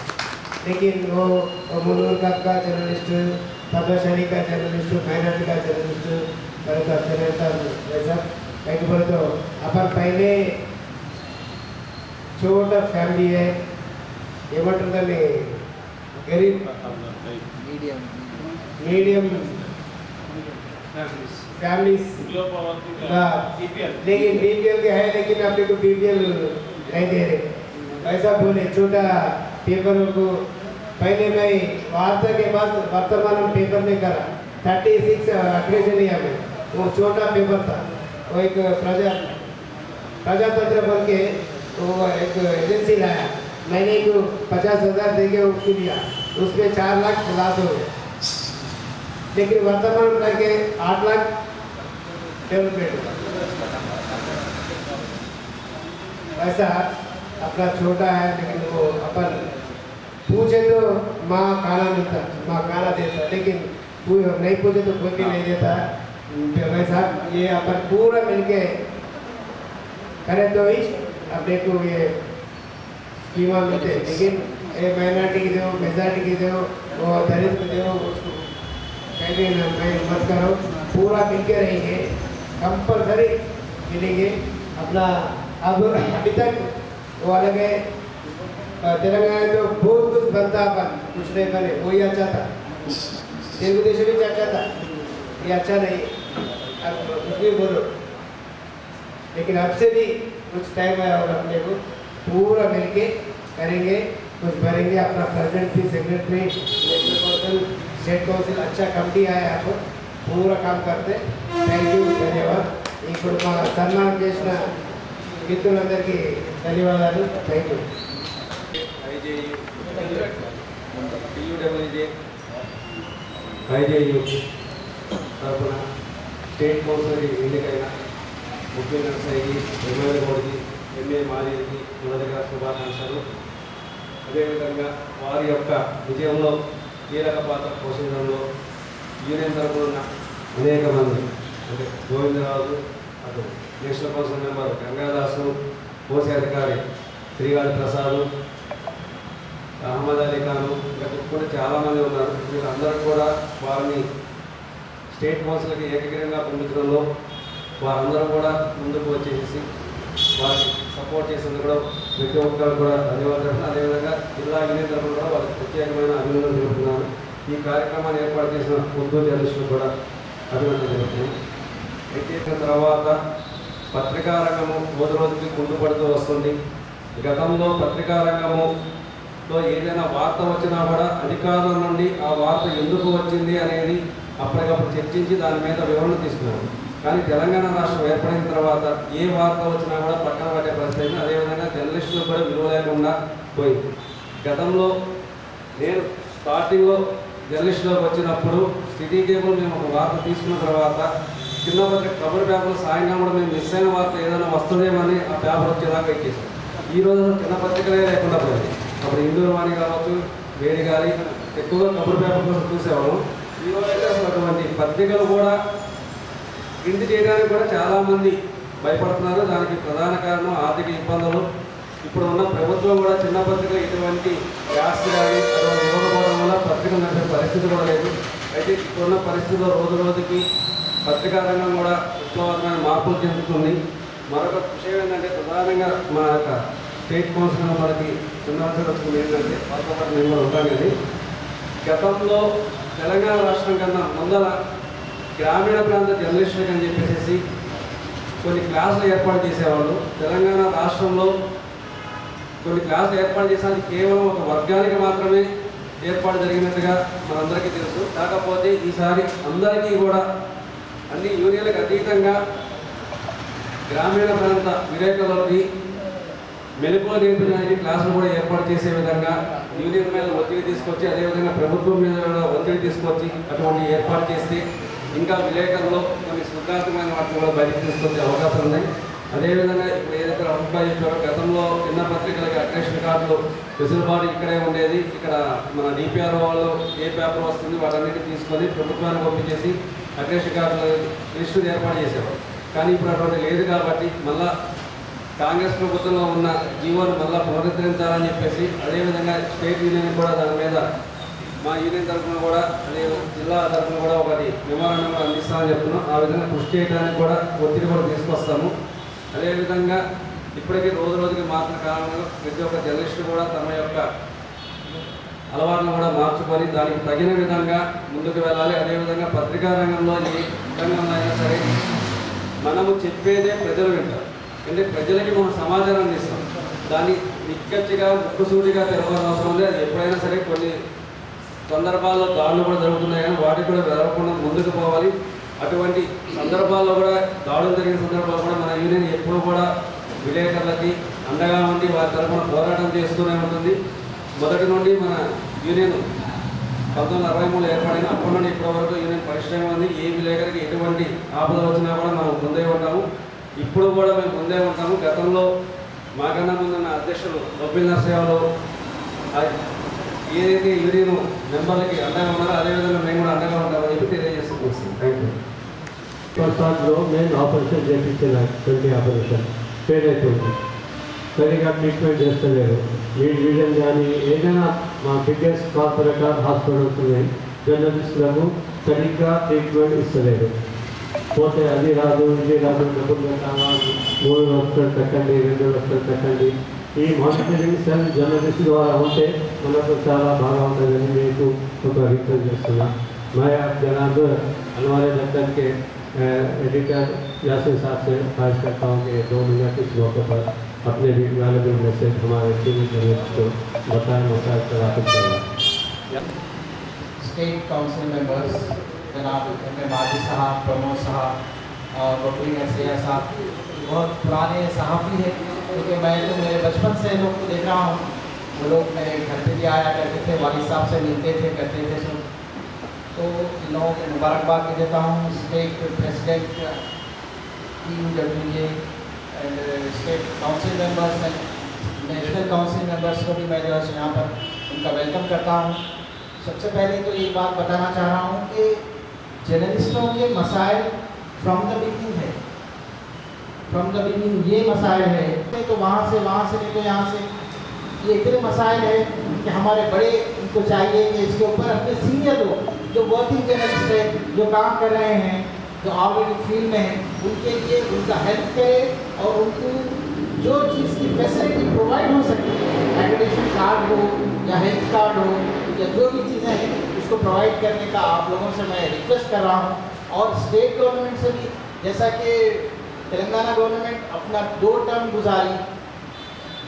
लेकिन वो मुनूर का जर्नलिस्ट, पद्मशाली का जर्नलिस्ट, माइनॉरिटी का जर्नलिस्ट करे तो अच्छा रहता। वैसा कहीं बोले तो अपन पहले छोटा फैमिली है, ఏమంటుందని गरीब मीडियम फैमिलीज लेकिन बीपीएल के है, लेकिन अपने को बीपीएल नहीं दे रहे, ऐसा बोले। छोटा पेपर को पहले मैं वार्ता के बाद वर्तमान पेपर में करा 36 अग्रेजनिया में, वो छोटा पेपर था, वो एक प्रजातंत्र बन के वो एक एजेंसी लाया, मैंने एक 50,000 दे के उसको दिया, उसमें 4 लाख लॉस हो गए, लेकिन वर्तमान करके 8 लाख डेवलपमेंट हुआ। ऐसा अपना छोटा है, लेकिन वो अपन पूछे तो माँ खाना मिलता, माँ खाना देता, लेकिन नहीं पूछे तो कोई भी नहीं देता। वैसा ये अपन पूरा मिलके करें तो ही अपने को ये स्कीमा मिलते, लेकिन ये माइनॉरिटी की दो, मेजॉरिटी की दो, वो दलित को दो, कहीं नहीं मत करो, पूरा मिलके रहेंगे, कंपलसरी मिलेंगे अपना। अब अभी तक वो अलग है, तेलंगाना तो बहुत कुछ बनता, अपन कुछ नहीं बने, वही अच्छा था, तेलुगु देशम भी अच्छा था, ये अच्छा नहीं, अब कुछ भी बोलो, लेकिन अब से भी कुछ टाइम आया होगा, अपने को पूरा मिलके करेंगे, कुछ भरेंगे। अपना प्रेसिडेंट भी, secretary, national council, state council अच्छा कमिटी आया, आप पूरा काम करते। థ్యాంక్ యూ, ధన్యవాదాలు। ఇప్పుడు మా సన్మానం చేసిన మిత్రులందరికీ ధన్యవాదాలు, థ్యాంక్ యూ। ఐజేయు తరఫున స్టేట్ కౌన్సిల్ ఎన్నికైన ముఖ్య నర్సయ్యకి, ఎమ్మెల్యే గౌడ్కి, ఎంఏ మాజీకి మొదటిగా శుభాకాంక్షలు. అదేవిధంగా వారి యొక్క విజయంలో కీలక పాత్ర పోషించడంలో యూనియన్ తరఫున ఉన్న అనేక మంది, అంటే గోవిందరాజు, అటు నేషనల్ కౌన్సిల్ మెంబర్ గంగాదాసు, కోశాధికారి శ్రీగాడి ప్రసాద్, అహ్మద్ అలీ ఖాను, ఇంకా చెప్పుకుంటే చాలామంది ఉన్నారు. వీళ్ళందరూ కూడా వారిని స్టేట్ కౌన్సిల్కి ఏకగ్రీవంగా పంపించడంలో వారందరూ కూడా ముందుకు వచ్చేసి వారికి సపోర్ట్ చేసేందుకు కూడా ప్రతి ఒక్కరు కూడా ధన్యవాదాలు. అదేవిధంగా జిల్లా యూనియన్ తరఫున కూడా వారికి ప్రత్యేకమైన అభినందనలు తెలుపుతున్నాను. ఈ కార్యక్రమాన్ని ఏర్పాటు చేసిన ఉర్దూ జర్నలిస్టులు కూడా అభినందనలు తెలుపుతున్నాను. అయితే తర్వాత పత్రికా రంగము రోజు రోజుకి కుంటుపడుతూ వస్తుంది. గతంలో పత్రికా రంగములో ఏదైనా వార్త వచ్చినా కూడా అధికారుల నుండి ఆ వార్త ఎందుకు వచ్చింది అనేది అప్పటికప్పుడు చర్చించి దాని మీద వివరణ తీసుకున్నారు. కానీ తెలంగాణ రాష్ట్రం ఏర్పడిన తర్వాత ఏ వార్త వచ్చినా కూడా పక్కన పట్టే పరిస్థితి, అదేవిధంగా జర్నలిస్టులు కూడా విలువ లేకుండా పోయింది. గతంలో నేను స్టార్టింగ్లో జర్నలిస్టులోకి వచ్చినప్పుడు సిటీ కేబుల్ మేము ఒక వార్త తీసుకున్న తర్వాత చిన్న పత్రిక కబర్ పేపర్ సాయంగా కూడా మేము మిస్ అయిన వార్త ఏదైనా వస్తుందేమని ఆ పేపర్ వచ్చేదాకా ఇచ్చేసాం. ఈరోజు చిన్న పత్రికలే లేకుండా పోయింది. అప్పుడు ఇండోర్ వాణి కావచ్చు, వేడి గాలి, ఎక్కువగా కబర్ పేపర్ కోసం చూసేవాళ్ళం. ఈరోజు అయితే అసలు అటువంటి పత్రికలు కూడా ప్రింట్ చేయడానికి కూడా చాలామంది భయపడుతున్నారు. దానికి ప్రధాన కారణం ఆర్థిక ఇబ్బందులు. ఇప్పుడు ఉన్న ప్రభుత్వం కూడా చిన్న పత్రికలు ఇటువంటి వ్యాస్ కానీ అటువంటి ఇవ్వకపోవడం వల్ల పత్రికలు నడిపే పరిస్థితి కూడా లేదు. అయితే ఇప్పుడున్న పరిస్థితుల్లో రోజు రోజుకి పత్రికా రంగం కూడా విప్లవాత్మకమైన మార్పులు చెందుతుంది. మరొక విషయం ఏంటంటే ప్రధానంగా మన యొక్క స్టేట్ కౌన్సిల్ మనకి చిన్నవసరం వచ్చింది ఏంటంటే వాళ్ళతో పాటు మేము కూడా ఉంటాం. కానీ గతంలో తెలంగాణ రాష్ట్రం కన్నా ముందర గ్రామీణ ప్రాంత జర్నలిస్టులకు అని చెప్పేసి కొన్ని క్లాసులు ఏర్పాటు చేసేవాళ్ళు. తెలంగాణ రాష్ట్రంలో కొన్ని క్లాసులు ఏర్పాటు చేసేది కేవలం ఒక వర్గానికి మాత్రమే ఏర్పాటు జరిగినట్టుగా మనందరికీ తెలుసు. కాకపోతే ఈసారి అందరికీ కూడా అన్ని యూనియన్లకు అతీతంగా గ్రామీణ ప్రాంత విలేకరులకి మెలకువలు నేర్పించడానికి క్లాసులు కూడా ఏర్పాటు చేసే విధంగా యూనియన్ మీద ఒత్తిడి తీసుకొచ్చి, అదేవిధంగా ప్రభుత్వం మీద ఒత్తిడి తీసుకొచ్చి అటువంటి ఏర్పాటు చేస్తే ఇంకా విలేకరులు కొన్ని సృజనాత్మకమైన వాటిని కూడా బయటకు తీసుకొచ్చే అవకాశం ఉన్నాయి. అదేవిధంగా ఇప్పుడు ఏదైతే అభిప్రాయం చెప్పారో, గతంలో చిన్న పత్రికలకి అగ్రేషన్ కార్డులు వెసులుబాటు ఇక్కడే ఉండేది. ఇక్కడ మన డిపిఆర్ వాళ్ళు ఏ పేపర్ వస్తుంది వాటన్నిటిని తీసుకొని ప్రభుత్వానికి పంపించేసి అగ్రేషన్ కార్డులు లిస్టు ఏర్పాటు చేసేవారు. కానీ ఇప్పుడు అటువంటి లేదు కాబట్టి మళ్ళా కాంగ్రెస్ ప్రభుత్వంలో ఉన్న జీవోను మళ్ళీ పునరుద్ధరించాలని చెప్పేసి, అదేవిధంగా స్టేట్ యూనియన్ కూడా దాని మీద మా యూనియన్ తరఫున కూడా అదే జిల్లా తరఫున కూడా ఒకటి మెమోరాండం కూడా అందిస్తామని చెప్తున్నాం. ఆ విధంగా కృషి చేయడానికి కూడా ఒత్తిడి కూడా తీసుకొస్తాము. అదేవిధంగా ఇప్పటికీ రోజు రోజుకి మారిన కారణంగా ప్రతి ఒక్క జర్నలిస్టు కూడా తమ యొక్క అలవాట్లను కూడా మార్చుకొని దానికి తగిన విధంగా ముందుకు వెళ్ళాలి. అదేవిధంగా పత్రికా రంగంలో ఏ రంగంలో అయినా సరే మనము చెప్పేదే ప్రజలు వింటారు. అంటే ప్రజలకి మనం సమాచారం అందిస్తాం. దాన్ని నిక్కచ్చిగా ముక్కుసూటిగా తెలపాల్సిన అవసరం ఉంది. అది ఎప్పుడైనా సరే కొన్ని సందర్భాల్లో దాడులు కూడా జరుగుతున్నాయి, కానీ వాటికి కూడా జరగకుండా ముందుకు పోవాలి. అటువంటి సందర్భాల్లో కూడా దాడులు జరిగిన సందర్భాల్లో కూడా మన యూనియన్ ఎప్పుడూ కూడా విలేకరులకి అండగా ఉండి వారి తరఫున పోరాటం చేస్తూనే ఉంటుంది. మొదటి నుండి మన యూనియన్ 1963 ఏర్పడిన అప్పటి నుండి ఇప్పటి వరకు యూనియన్ పరిశ్రమ ఉంది. ఏ విలేకరికి ఎటువంటి ఆపద వచ్చినా కూడా మనం ముందే ఉంటాము. ఇప్పుడు కూడా మేము ముందే ఉంటాము. గతంలో మాకన్నా ముందున్న అధ్యక్షులు బొబ్బిలి నరసింహరావు ఏదైతే యూనియన్ మెంబర్లకి అండగా ఉన్నారో అదేవిధంగా మేము కూడా అండగా ఉంటామని చెప్పి తెలియజేస్తున్నాం. Thank you. ప్రసాద్లో మెయిన్ ఆపరేషన్ చేయించిన 20 ఆపరేషన్ ఫెయిల్ అవుతుంది. సరిగా ట్రీట్మెంట్ చేస్తలేరు. విజన్ కానీ ఏదైనా మా బిగ్గెస్ట్ కార్పొరేట్ హాస్పిటల్స్ ఉన్నాయి, జర్నలిస్టులకు సరిగ్గా ట్రీట్మెంట్ ఇస్తలేరు. పోతే అది రాదు, ఇది రాదు, డబ్బులు పెట్టాలా, 3 లక్షలు కట్టండి, 2 లక్షలు కట్టండి. ఈ మానిటరింగ్ సెల్ జర్నలిస్ట్ ద్వారా ఉంటే మనకు చాలా బాగా ఉంటుందని మీకు ఒక రిక్వెస్ట్ చేస్తున్నా. मैं आप जनाब हमारे दफ्तर के एडिटर यासिन साहब से ख्वाहिश करता हूँ कि 2 मिनट इस मौके पर अपने भी वैल्यूएबल मैसेज हमारे सीनियर जर्नलिस्ट को बताएं, मसाइल पर वापस करना। स्टेट काउंसिल मेंबर्स जनाब एम.ए. माजी साहब, प्रमोद साहब और बबली नरसिया साहब बहुत पुराने सहाफ़ी हैं, क्योंकि मैं तो मेरे बचपन से लोग को देख रहा हूँ। वो लोग मेरे घर पे भी आया करते थे, वालिद साहब से मिलते थे, करते थे सब। तो इन लोगों को मुबारकबाद भी देता हूँ। State president TUWA and state council members and national council members को भी मैं जो है यहाँ पर उनका वेलकम करता हूँ। सबसे पहले तो एक बात बताना चाह रहा हूँ कि जर्नलिस्टों के मसाइल फ्रॉम द बिगिनिंग है, फ्रॉम द बिगिनिंग ये मसाइल है। तो वहाँ से नहीं तो यहाँ से ये इतने मसाइल है कि हमारे बड़े इनको चाहिए कि इसके ऊपर अपने सीनियर लोग जो वर्किंग जर्नलिस्ट है, जो काम कर रहे हैं, जो ऑलरेडी फील्ड में हैं, उनके लिए उनका हेल्प करे और उनको जो चीज़ की फैसिलिटी प्रोवाइड हो सकती है, एक्रेडिटेशन कार्ड हो या हेल्थ कार्ड हो या जो भी चीज़ें हैं उसको प्रोवाइड करने का आप लोगों से मैं रिक्वेस्ट कर रहा हूँ। और स्टेट गवर्नमेंट से भी, जैसा कि तेलंगाना गवर्नमेंट अपना 2 टर्म गुजारी,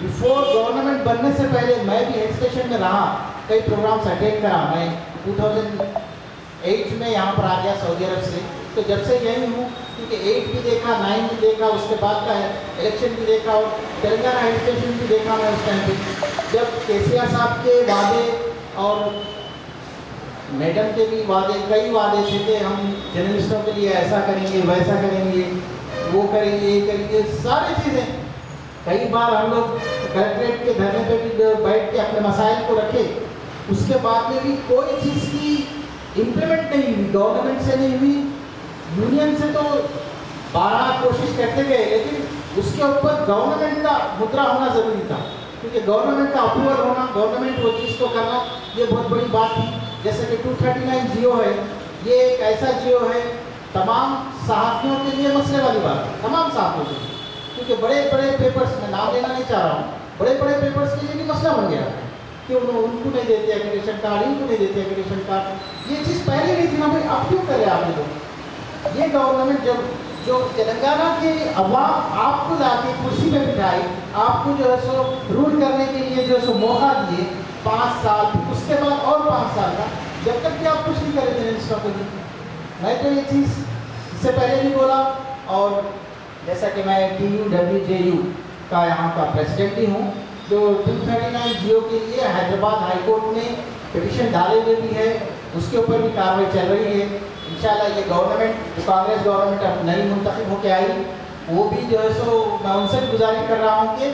बिफोर गवर्नमेंट बनने से पहले मैं भी हिल स्टेशन में रहा, कई प्रोग्राम्स अटेंड करा। मैं 2008 में यहाँ पर आ गया सऊदी अरब से, तो जब से यही हूँ, क्योंकि 8 भी देखा, 9 भी देखा, उसके बाद का इलेक्शन भी देखा और तेलंगाना हिल स्टेशन भी देखा मैं उस टाइम पे, जब केसीआर साहब के वादे और मैडम के भी वादे, कई वादे थे कि हम जर्नलिस्टों के लिए ऐसा करेंगे, वैसा करेंगे, वो करेंगे, ये करेंगे, सारी चीज़ें। कई बार हम लोग कलेक्ट्रेट के धरने पे भी बैठ के अपने मसाइल को रखे, उसके बाद में भी कोई चीज़ की इम्प्लीमेंट नहीं हुई, गवर्नमेंट से नहीं हुई, यूनियन से तो 12 कोशिश करते गए, लेकिन उसके ऊपर गवर्नमेंट का मुद्रा होना ज़रूरी था, क्योंकि गवर्नमेंट का अप्रूवल होना, गवर्नमेंट वो चीज़ को करना, ये बहुत बड़ी बात थी। जैसे कि 239 जियो है, ये एक ऐसा जियो है तमाम सहाफ़ियों के लिए मसले वाली बात है, तमाम सहाफ़ियों के लिए, क्योंकि बड़े बड़े पेपर्स, में नाम लेना नहीं चाह रहा हूँ, बड़े बड़े पेपर्स के लिए भी मसला बन गया कि उनको नहीं देते एक्रेडिटेशन कार्ड, इनको नहीं देते एक्रेडिटेशन कार्ड। ये चीज़ पहले नहीं थी ना भाई, अब क्यों करे आप लोग? ये गवर्नमेंट जब जो तेलंगाना के अवाम आपको लाके कुर्सी पे बिठाई, आपको जो है सो रूल करने के लिए जो है सो मौका दिए 5 साल, उसके बाद और 5 साल का, जब तक कि आप कुछ नहीं करें जर्नलिस्टों को। मैं तो ये चीज़ इससे पहले भी बोला, और जैसा कि मैं TUWJU का यहाँ का प्रेसिडेंट भी हूँ, जो 239 जियो के लिए हैदराबाद हाई कोर्ट में पिटिशन डाले हुए भी है, उसके ऊपर भी कार्रवाई चल रही है। इंशाल्लाह ये गवर्नमेंट, जो कांग्रेस गवर्नमेंट अब नई मुंतखब होकर आई, वो भी जो है सो मैं उनसे भी गुजारिश कर रहा हूँ कि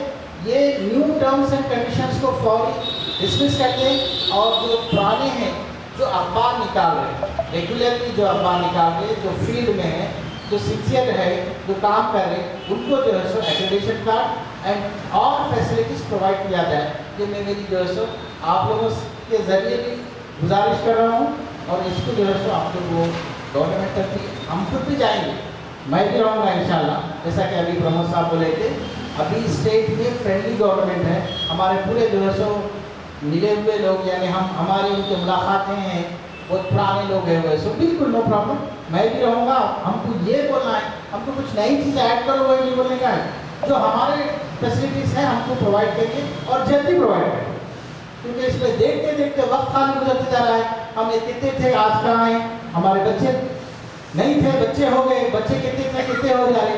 ये न्यू टर्म्स एंड कंडीशंस को फौरी डिसमिस कर दें, और जो पुराने हैं, जो अखबार निकाल रहे हैं रेगुलरली, जो अखबार निकाल रहे हैं, जो फील्ड में है, जो सिंसियर है, जो काम कर रहे हैं, उनको जो है सो एक्रेडिटेशन कार्ड एंड और फैसिलिटीज़ प्रोवाइड किया जाए। ये मैं मेरी जो है सो आप लोगों के ज़रिए भी गुजारिश कर रहा हूँ, और इसको जो है सो आप लोग वो गवर्नमेंट तक भी, हम खुद भी जाएंगे, मैं भी रहूँगा इंशाल्लाह। जैसा कि अभी प्रमोद साहब बोले थे, अभी स्टेट में फ्रेंडली गवर्नमेंट है, हमारे पूरे जो है सो मिले हुए लोग, यानी हमारी उनकी मुलाकातें हैं, बहुत पुराने लोग हैं वैसे, बिल्कुल नो प्रॉब्लम, मैं भी रहूँगा। हमको ये बोलना है, हमको कुछ नई चीज़ ऐड करो, वही नहीं बोलने का है, जो हमारे फैसिलिटीज़ हैं हमको प्रोवाइड करिए, और जल्दी प्रोवाइड करिए, क्योंकि इसमें देखते देखते वक्त खाली गुजरते जा रहा है। हम ये कितने थे, आज कहाँ हैं, हमारे बच्चे नहीं थे, बच्चे हो गए, बच्चे कितने थे, कितने हो जा रहे,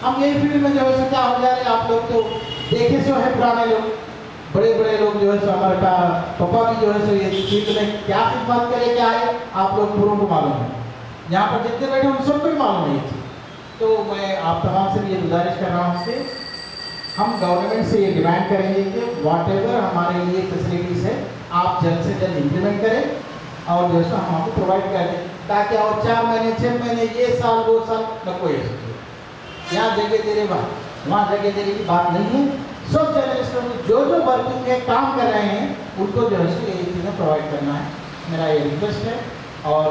हम यही फील्ड में जो है क्या हो जा रहे हैं। आप लोग तो देखे से है, पुराने लोग, बड़े बड़े लोग जो है सो, हमारे पापा भी जो है सो ये फील्ड में क्या खिदमत करे क्या है, आप लोग पूरों को मालूम है, यहाँ पर जितने बैठे उन सबको ही मालूम है ये चीज़। तो मैं आप तमाम से भी ये गुजारिश कर रहा हूँ कि हम गवर्नमेंट से ये डिमांड करेंगे कि व्हाटएवर हमारे लिए फैसिलिटीज़ है, आप जल्द से जल्द इम्प्लीमेंट करें, और जो है सो हम आपको प्रोवाइड कर दें, ताकि और 4 महीने 6 महीने, ये साल वो साल न कोई यहाँ जगह दे रहे बात, वहाँ जगह देने की बात नहीं है। सब जर्नलिस्टों को जो वर्किंग में काम कर रहे हैं, उनको जो है सो ये चीज़ें प्रोवाइड करना है, मेरा ये रिक्वेस्ट है। और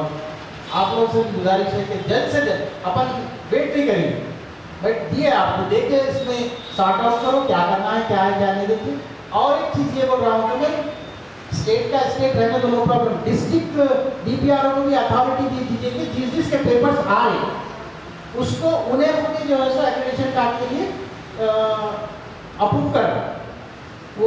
आप लोगों से गुजारिश है कि जल्द से जल्द, अपन वेट नहीं करेंगे, बट दिए आपको देखे, इसमें सॉर्ट आउट करो क्या करना है, क्या है क्या नहीं देखिए। और एक चीज़ ये बोल रहा हूँ कि मैं स्टेट का स्टेट रहने तो नो प्रॉब्लम, डिस्ट्रिक्ट DPRO को भी अथॉरिटी दे दीजिए कि जिस जिसके पेपर्स आ रहे उसको उन्हें जो है सो एक्रेडिटेशन कार्ड के लिए अप्रूव कर, वो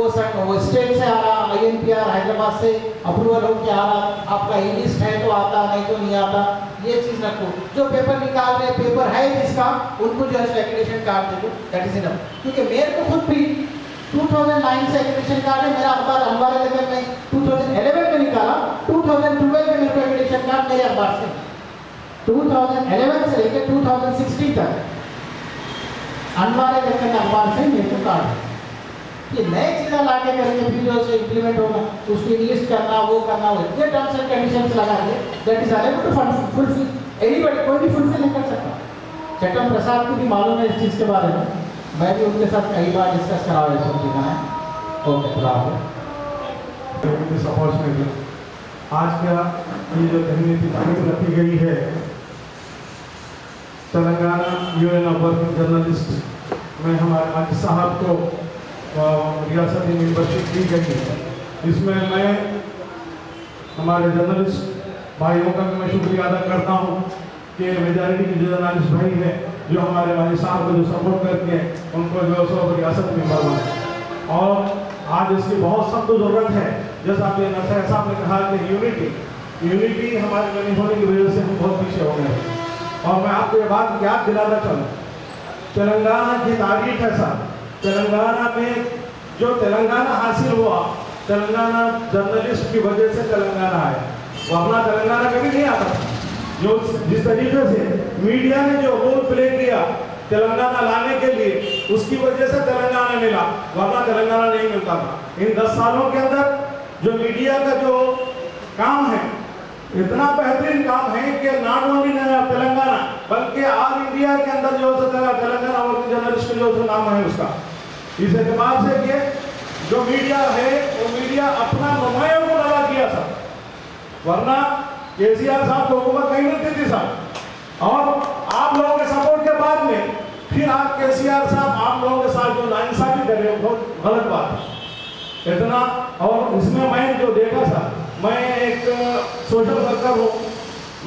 स्टेट से आ रहा, INPR हैदराबाद से अप्रूवल हो के आ रहा, आपका लिस्ट है तो आता, नहीं तो नहीं आता, ये चीज़ रखो। जो पेपर निकाल रहे, पेपर है जिसका, उनको जो है सो एक्रेडिटेशन कार्ड दे दो, दैट इज इनफ। क्योंकि मेरे को खुद भी 2009 से एक्रेडिटेशन कार्ड है, मेरा अखबार अखबार लेकर मैं 2011 में निकाला, 2012 में मेरे को एक्रेडिटेशन कार्ड मेरे अखबार से, 2011 से लेकर 2016 तक अनवारे लेकर अखबार से मेरे को कार्ड है। ये नए चीज़ें ला के करेंगे, फिर जो से इम्प्लीमेंट होगा, उसकी लिस्ट करना, वो करना, वो इतने टर्म्स एंड कंडीशंस लगा के, that is unable to fulfil, anybody, कोई भी फुलफिल नहीं कर सकता। चट्टम प्रसाद को भी मालूम है इस चीज़ के बारे में, मैं भी उनके साथ कई बार डिस्कस करा हुआ है सब चीज़ें हैं। ओके, आज का ये जो तहरीर रखी गई है, Telangana union of working journalist में हमारे आज साहब को रियासती मेंबरशिप दी गई है। इसमें मैं हमारे जर्नलिस्ट भाइयों का भी मैं शुक्रिया अदा करता हूँ कि मेजॉरिटी के जर्नलिस्ट भाई हैं जो हमारे भाई साहब को जो सपोर्ट करते हैं, उनको जो सो रियासत में बनवाए। और आज इसकी बहुत सख्त ज़रूरत है, जैसा आपने नरसैया साहब ने कहा कि यूनिटी हमारे नहीं होने की वजह से हम बहुत पीछे हो गए। और मैं आपको ये बात याद दिलाना चाहूँ, तेलंगाना की तारीख है साहब, तेलंगाना में जो तेलंगाना हासिल हुआ, तेलंगाना जर्नलिस्ट की वजह से तेलंगाना आया, वरना तेलंगाना कभी नहीं आता था। जो जिस तरीके से मीडिया ने जो रोल प्ले किया तेलंगाना लाने के लिए, उसकी वजह से तेलंगाना मिला, वरना तेलंगाना नहीं मिलता था। इन 10 सालों के अंदर जो मीडिया का जो काम है, इतना बेहतरीन काम है कि नॉट ओनली तेलंगाना बल्कि ऑल इंडिया के अंदर जो तेलंगाना वर्किंग जर्नलिस्ट जो नाम है उसका, इस एतबार से कि जो मीडिया है वो मीडिया अपना नुमाइयों को लगा किया था, वरना केसीआर साहब को हुकूमत नहीं मिलती थी साहब। और आप लोगों के सपोर्ट के बाद में फिर आप केसीआर साहब आप लोगों के साथ जो नाइंसाफी कर रहे हो, बहुत गलत बात है इतना। और इसमें मैं जो देखा था, मैं एक सोशल वर्कर हूँ,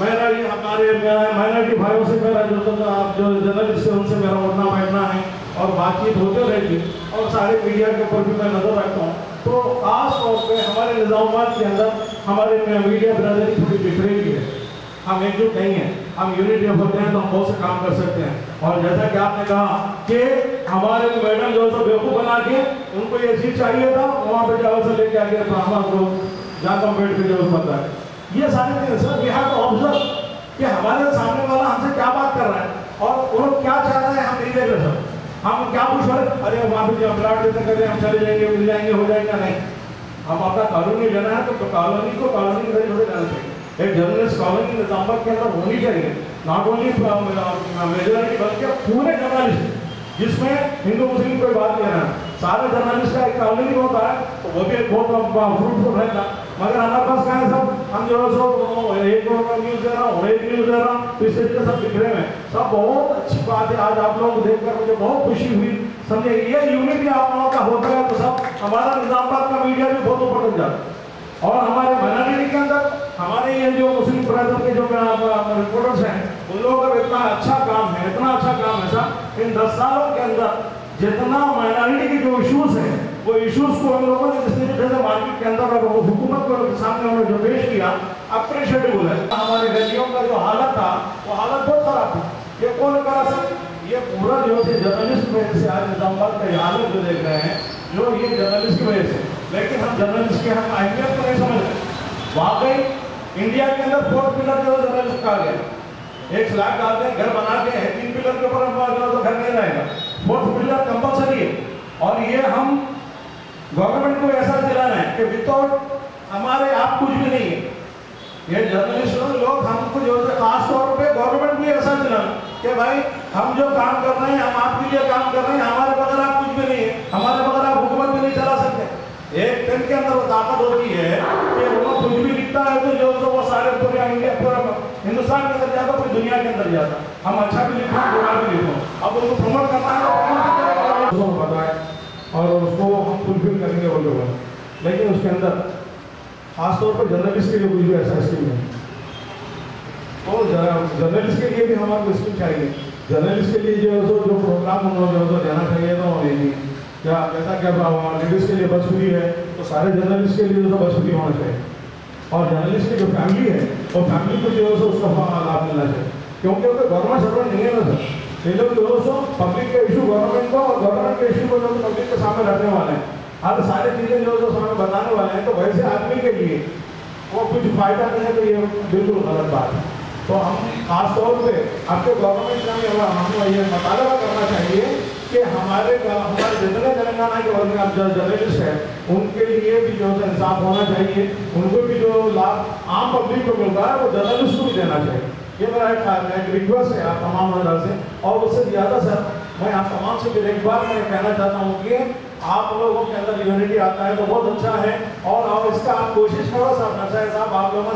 मेरा ये हमारे माइनॉरिटी भाइयों से मेरा जो जर्नलिस्ट है उनसे मेरा उठना बैठना है और बातचीत होते रहेगी और सारे मीडिया के ऊपर भी मैं नज़र रखता हूँ। तो खास तौर पे हमारे निज़ामाबाद के अंदर हमारे मीडिया ब्रदरी थोड़ी बिखरी हुई है, हम एकजुट नहीं हैं, हम यूनिटी होते हैं तो हम बहुत से काम कर सकते हैं। और जैसा कि आपने कहा कि हमारे मैडम जो है बेवकूफ़ बना के उनको ये चीज़ चाहिए था, वहाँ पे जाओ से लेके आगे हमारे को जहाँ कम्पेट की जरूरत पड़ता है। ये सारी चीज़ें sir we have to observe कि हमारे सामने वाला हमसे क्या बात कर रहा है और वो लोग क्या चाह रहे हैं, हम नहीं देख रहे सर। हम क्या पूछ रहे हैं, अरे वहाँ पे जब प्लाट देते करें हम चले जाएंगे, मिल जाएंगे, हो जाएगा, नहीं। हम अपना कॉलोनी लेना है तो कॉलोनी को कॉलोनी के तरीके से लेना चाहिए। एक जर्नलिस्ट कॉलोनी निजामाबाद के अंदर होनी चाहिए, नॉट ओनली मेजोरिटी बल्कि पूरे जर्नलिस्ट, जिसमें हिंदू मुस्लिम कोई बात नहीं है, सारे जर्नलिस्ट का एक कॉलोनी होता है तो वो भी एक बहुत फ्रूटफुल रहता। मगर हमारे पास क्या है सब, हम जो है सो एक न्यूज़ दे रहा हूँ, एक न्यूज़ दे रहा हूँ, तो इस तरीके सब बिखरे में सब। बहुत अच्छी बात है, आज आप लोगों को देखकर मुझे बहुत खुशी हुई। समझे ये यूनिटी आप लोगों का होता है तो सब हमारा निजामाबाद का मीडिया भी बहुत ऊपर तक जाता। और हमारे माइनॉरिटी के अंदर हमारे ये जो मुस्लिम ब्रदर के जो रिपोर्टर्स हैं उन लोगों का इतना अच्छा काम है, इतना अच्छा काम है सर। इन 10 सालों के अंदर जितना माइनॉरिटी के जो इश्यूज हैं वो इश्यूज को हम लोगों ने जिस तरीके से मार्केट के अंदर और हुकूमत को सामने उन्होंने जो पेश किया, अप्रिशिएटेबल है। हमारे गलियों का जो हालत था वो हालत बहुत खराब थी। ये कौन करा सर, ये पूरा जो है जर्नलिस्ट की वजह से आज निजामाबाद का हालत जो देख रहे हैं, जो ये जर्नलिस्ट की वजह से। लेकिन हम जर्नलिस्ट की हम अहमियत को नहीं समझ रहे। वाकई इंडिया के अंदर 4th पिलर जो जर्नलिस्ट कहा गया, एक स्लैब डालते हैं, घर बनाते हैं, 3 पिलर के ऊपर तो घर नहीं रहेगा, 4th पिलर कंपल्सरी है। और ये हम गवर्नमेंट को ऐसा दिलाना है कि विदाउट हमारे आप कुछ भी नहीं है। ये जर्नलिस्ट लोग हमको जो है खास तौर पे गवर्नमेंट भी ऐसा दिलाना कि भाई हम जो काम कर रहे हैं हम आपके लिए काम कर रहे हैं, हमारे बगैर आप कुछ भी नहीं है, हमारे बगैर आप हुकूमत भी नहीं चला सकते। एक पेन के अंदर वो ताकत होती है कि वो कुछ भी लिखता है तो जो वो सारे पूरे इंडिया पूरा हिंदुस्तान के अंदर जाता, पूरी दुनिया के अंदर जाता। हम अच्छा भी लिखो, बुरा भी लिखो, अब उनको प्रमोट करना है तो बताए और उसको हम फुलफिल करेंगे वो लोग। लेकिन उसके अंदर खासतौर पर जर्नलिस्ट के लिए कुछ भी ऐसा स्कीम है, तो जर्नलिस्ट के लिए भी हमारे को स्कीम चाहिए। जर्नलिस्ट के लिए जो प्रोग्राम उन्होंने जो देना चाहिए तो क्या जैसा कि लेडीज़ के लिए बस फ्री है तो सारे जर्नलिस्ट के लिए तो बस फ्री होना चाहिए। और जर्नलिस्ट की जो फैमिली है वो फैमिली को जो है उसका लाभ मिलना चाहिए, क्योंकि उनका गवर्नमेंट सर्वेंट नहीं है ना सर। ये लोग जो पब्लिक के इशू गवर्नमेंट को और गवर्नमेंट के इशू को जो पब्लिक के सामने रखने वाले हैं, हर सारी चीज़ें जो सामने बताने वाले हैं, तो वैसे आदमी के लिए वो कुछ फायदा नहीं है तो ये बिल्कुल गलत बात है। तो हम खास तौर पे आपके गवर्नमेंट का हमको ये मुतालबा करना चाहिए कि हमारे जितने तेलंगाना के जर्नलिस्ट हैं उनके लिए भी जो है इंसाफ होना चाहिए, उनको भी जो लाभ आम पब्लिक को मिलता है वो जर्नलिस्ट को भी देना चाहिए। ये मेरा एक रिक्वेस्ट है आप तमाम तरह से। और उससे ज़्यादा सर मैं आप तमाम से फिर एक बार मैं कहना चाहता हूँ कि आप लोगों के अंदर यूनिटी आता है तो बहुत अच्छा है। और इसका आप कोशिश करो साहब नरसाई साहब, आप लोगों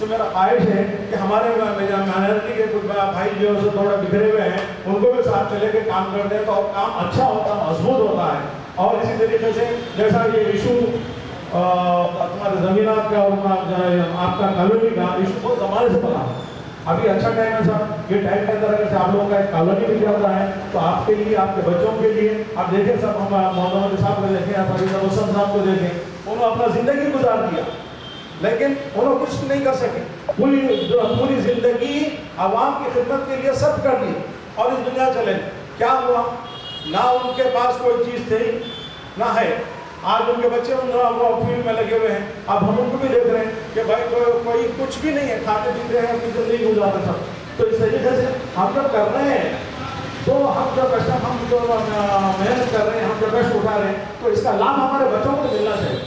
से मेरा ख्वाहिश है कि हमारे माइनॉरिटी के कुछ भाई जो है थोड़ा बिखरे हुए हैं उनको भी साथ में लेके काम करते हैं तो काम अच्छा होता है, मजबूत होता है। और इसी तरीके से जैसा ये इशू तुम्हारे ज़मीनात का और आपका कॉलोनी का इशू बहुत ज़माने से बना है। अभी अच्छा टाइम है साहब, ये टाइम के अंदर अगर आप लोगों का एक कॉलोनी भी चल रहा है तो आपके लिए, आपके बच्चों के लिए आप देखें सब, हम मोहम्मद साहब को देखें, आप हुसैन साहब को देखें, उन्होंने अपना ज़िंदगी गुजार दिया लेकिन उन्होंने कुछ नहीं कर सके। पूरी ज़िंदगी आवाम की खिदमत के लिए सब कर दी और इस दुनिया चले। क्या हुआ, ना उनके पास कोई चीज़ थी ना है। आज उनके बच्चे फील्ड में लगे हुए हैं, अब हम उनको भी देख रहे हैं कि भाई कोई कुछ भी नहीं है, खाते पीते हैं, अपनी जिंदगी गुजार रहे सब। तो इस तरीके से हम जब कर रहे हैं तो हम जब कष्ट हम जो मेहनत कर रहे हैं, हम जब कष्ट उठा रहे हैं तो इसका लाभ हमारे बच्चों को मिलना चाहिए।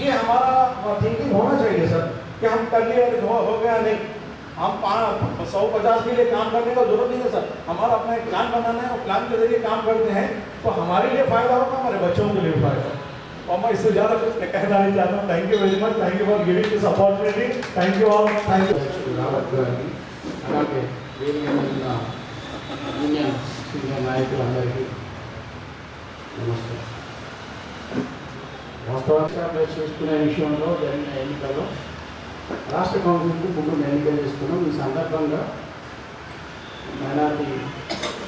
ये हमारा थिंकिंग होना चाहिए सर कि हम कर लिए हो गया नहीं, हम 150 के लिए काम करने का जरूरत नहीं है सर। हमारा अपना एक प्लान बनाना है और प्लान के जरिए काम करते हैं तो हमारे लिए फ़ायदा होगा, हमारे बच्चों के लिए फ़ायदा। और मैं इससे ज़्यादा कुछ कहना नहीं चाहता हूँ। Thank you very much, thank you for giving this opportunity, thank you all, thank you. అలాగే వేదిక మీద యూనియన్ సీనియర్ నాయకులందరికీ నమస్కారం. వాస్తవంగా చేసుకునే విషయంలో జరిగిన ఎన్నికల్లో రాష్ట్ర కౌన్సిల్కి ముగ్గురు ఎన్నిక చేసుకున్నాం. ఈ సందర్భంగా మైనార్టీ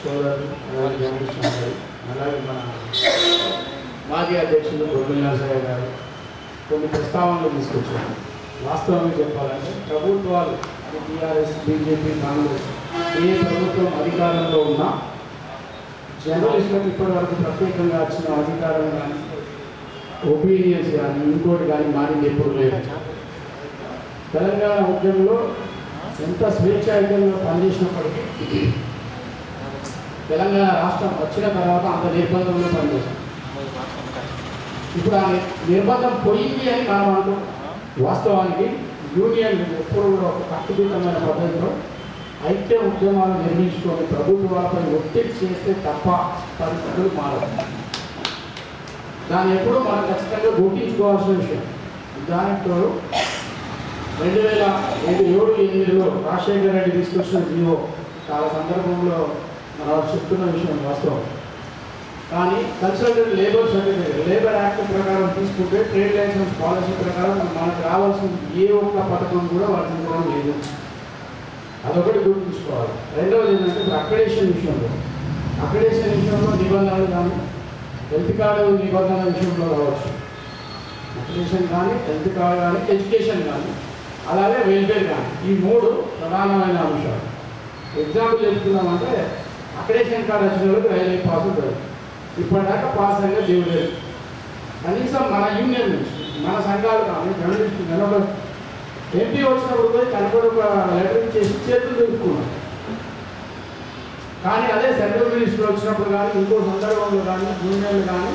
సోదరులు అలాగే జర్నలిస్ట్ గారు అలాగే మన మాజీ అధ్యక్షులు గొర్రెల నరసయ్య గారు కొన్ని ప్రస్తావనలు తీసుకొచ్చారు. వాస్తవంగా చెప్పాలంటే ప్రభుత్వాలు అది టీఆర్ఎస్, బీజేపీ, కాంగ్రెస్ ఏ ప్రభుత్వం అధికారంలో ఉన్నా జర్నలిస్టులకు ఇప్పటివరకు ప్రత్యేకంగా వచ్చిన అధికారం కానీ ఒపీనియన్స్ కానీ ఇంకోటి కానీ మారింది ఎప్పుడు లేదు. తెలంగాణ ఉద్యమంలో ఎంత స్వేచ్ఛాయుతంగా పనిచేసినప్పటికీ తెలంగాణ రాష్ట్రం వచ్చిన తర్వాత అంత నిర్బంధంలో పనిచేస్తాం. ఇప్పుడు ఆ నిర్బంధం పోయింది అని మనం అంటాం. వాస్తవానికి యూనియన్ ఎప్పుడు కూడా ఒక కట్టుదిట్టమైన పద్ధతిలో ఐక్య ఉద్యమాలు నిర్మించుకొని ప్రభుత్వాలపై ఒత్తిడి చేస్తే తప్ప పరిస్థితులు మారదు. దాన్ని ఎప్పుడూ మనం ఖచ్చితంగా గుర్తించుకోవాల్సిన విషయం. దానితో 2007-8లో రాజశేఖర రెడ్డి తీసుకొచ్చిన జీవో చాలా సందర్భంలో మనం చెప్తున్న విషయం వాస్తవం. కానీ consultant labour certificate labour act ప్రకారం తీసుకుంటే ట్రేడ్ లైసెన్స్ పాలసీ ప్రకారం మనకు రావాల్సిన ఏ ఒక్క పథకం కూడా వర్తించడం లేదు. అదొకటి గుర్తుంచుకోవాలి. రెండవది ఏంటంటే ఇప్పుడు అక్రెడిటేషన్ విషయంలో నిబంధనలు కానీ హెల్త్ కార్డు నిబంధనల విషయంలో రావచ్చు. అక్రెడిటేషన్ కానీ హెల్త్ కార్డు కానీ ఎడ్యుకేషన్ కానీ అలాగే వెల్ఫేర్ కానీ ఈ 3 ప్రధానమైన అంశాలు. ఎగ్జాంపుల్ చెప్తున్నామంటే అక్రెడిటేషన్ కార్డు వచ్చిన వాళ్ళకి రైల్వే పాస్ ఉంటుంది. ఇప్పటిదాకా పాస్ అయినా దేవుడు కనీసం మన యూనియన్ నుంచి మన సంఘాలు కానీ జర్నలిస్టు నెలలో ఎంపీ వచ్చినప్పుడు పోయి కనపడి ఒక లెటర్ ఇచ్చేసి చేతులు దులుపుకున్నాం. కానీ అదే సెంట్రల్ మినిస్టర్ వచ్చినప్పుడు కానీ ఇంకో సందర్భంలో కానీ యూనియన్లు కానీ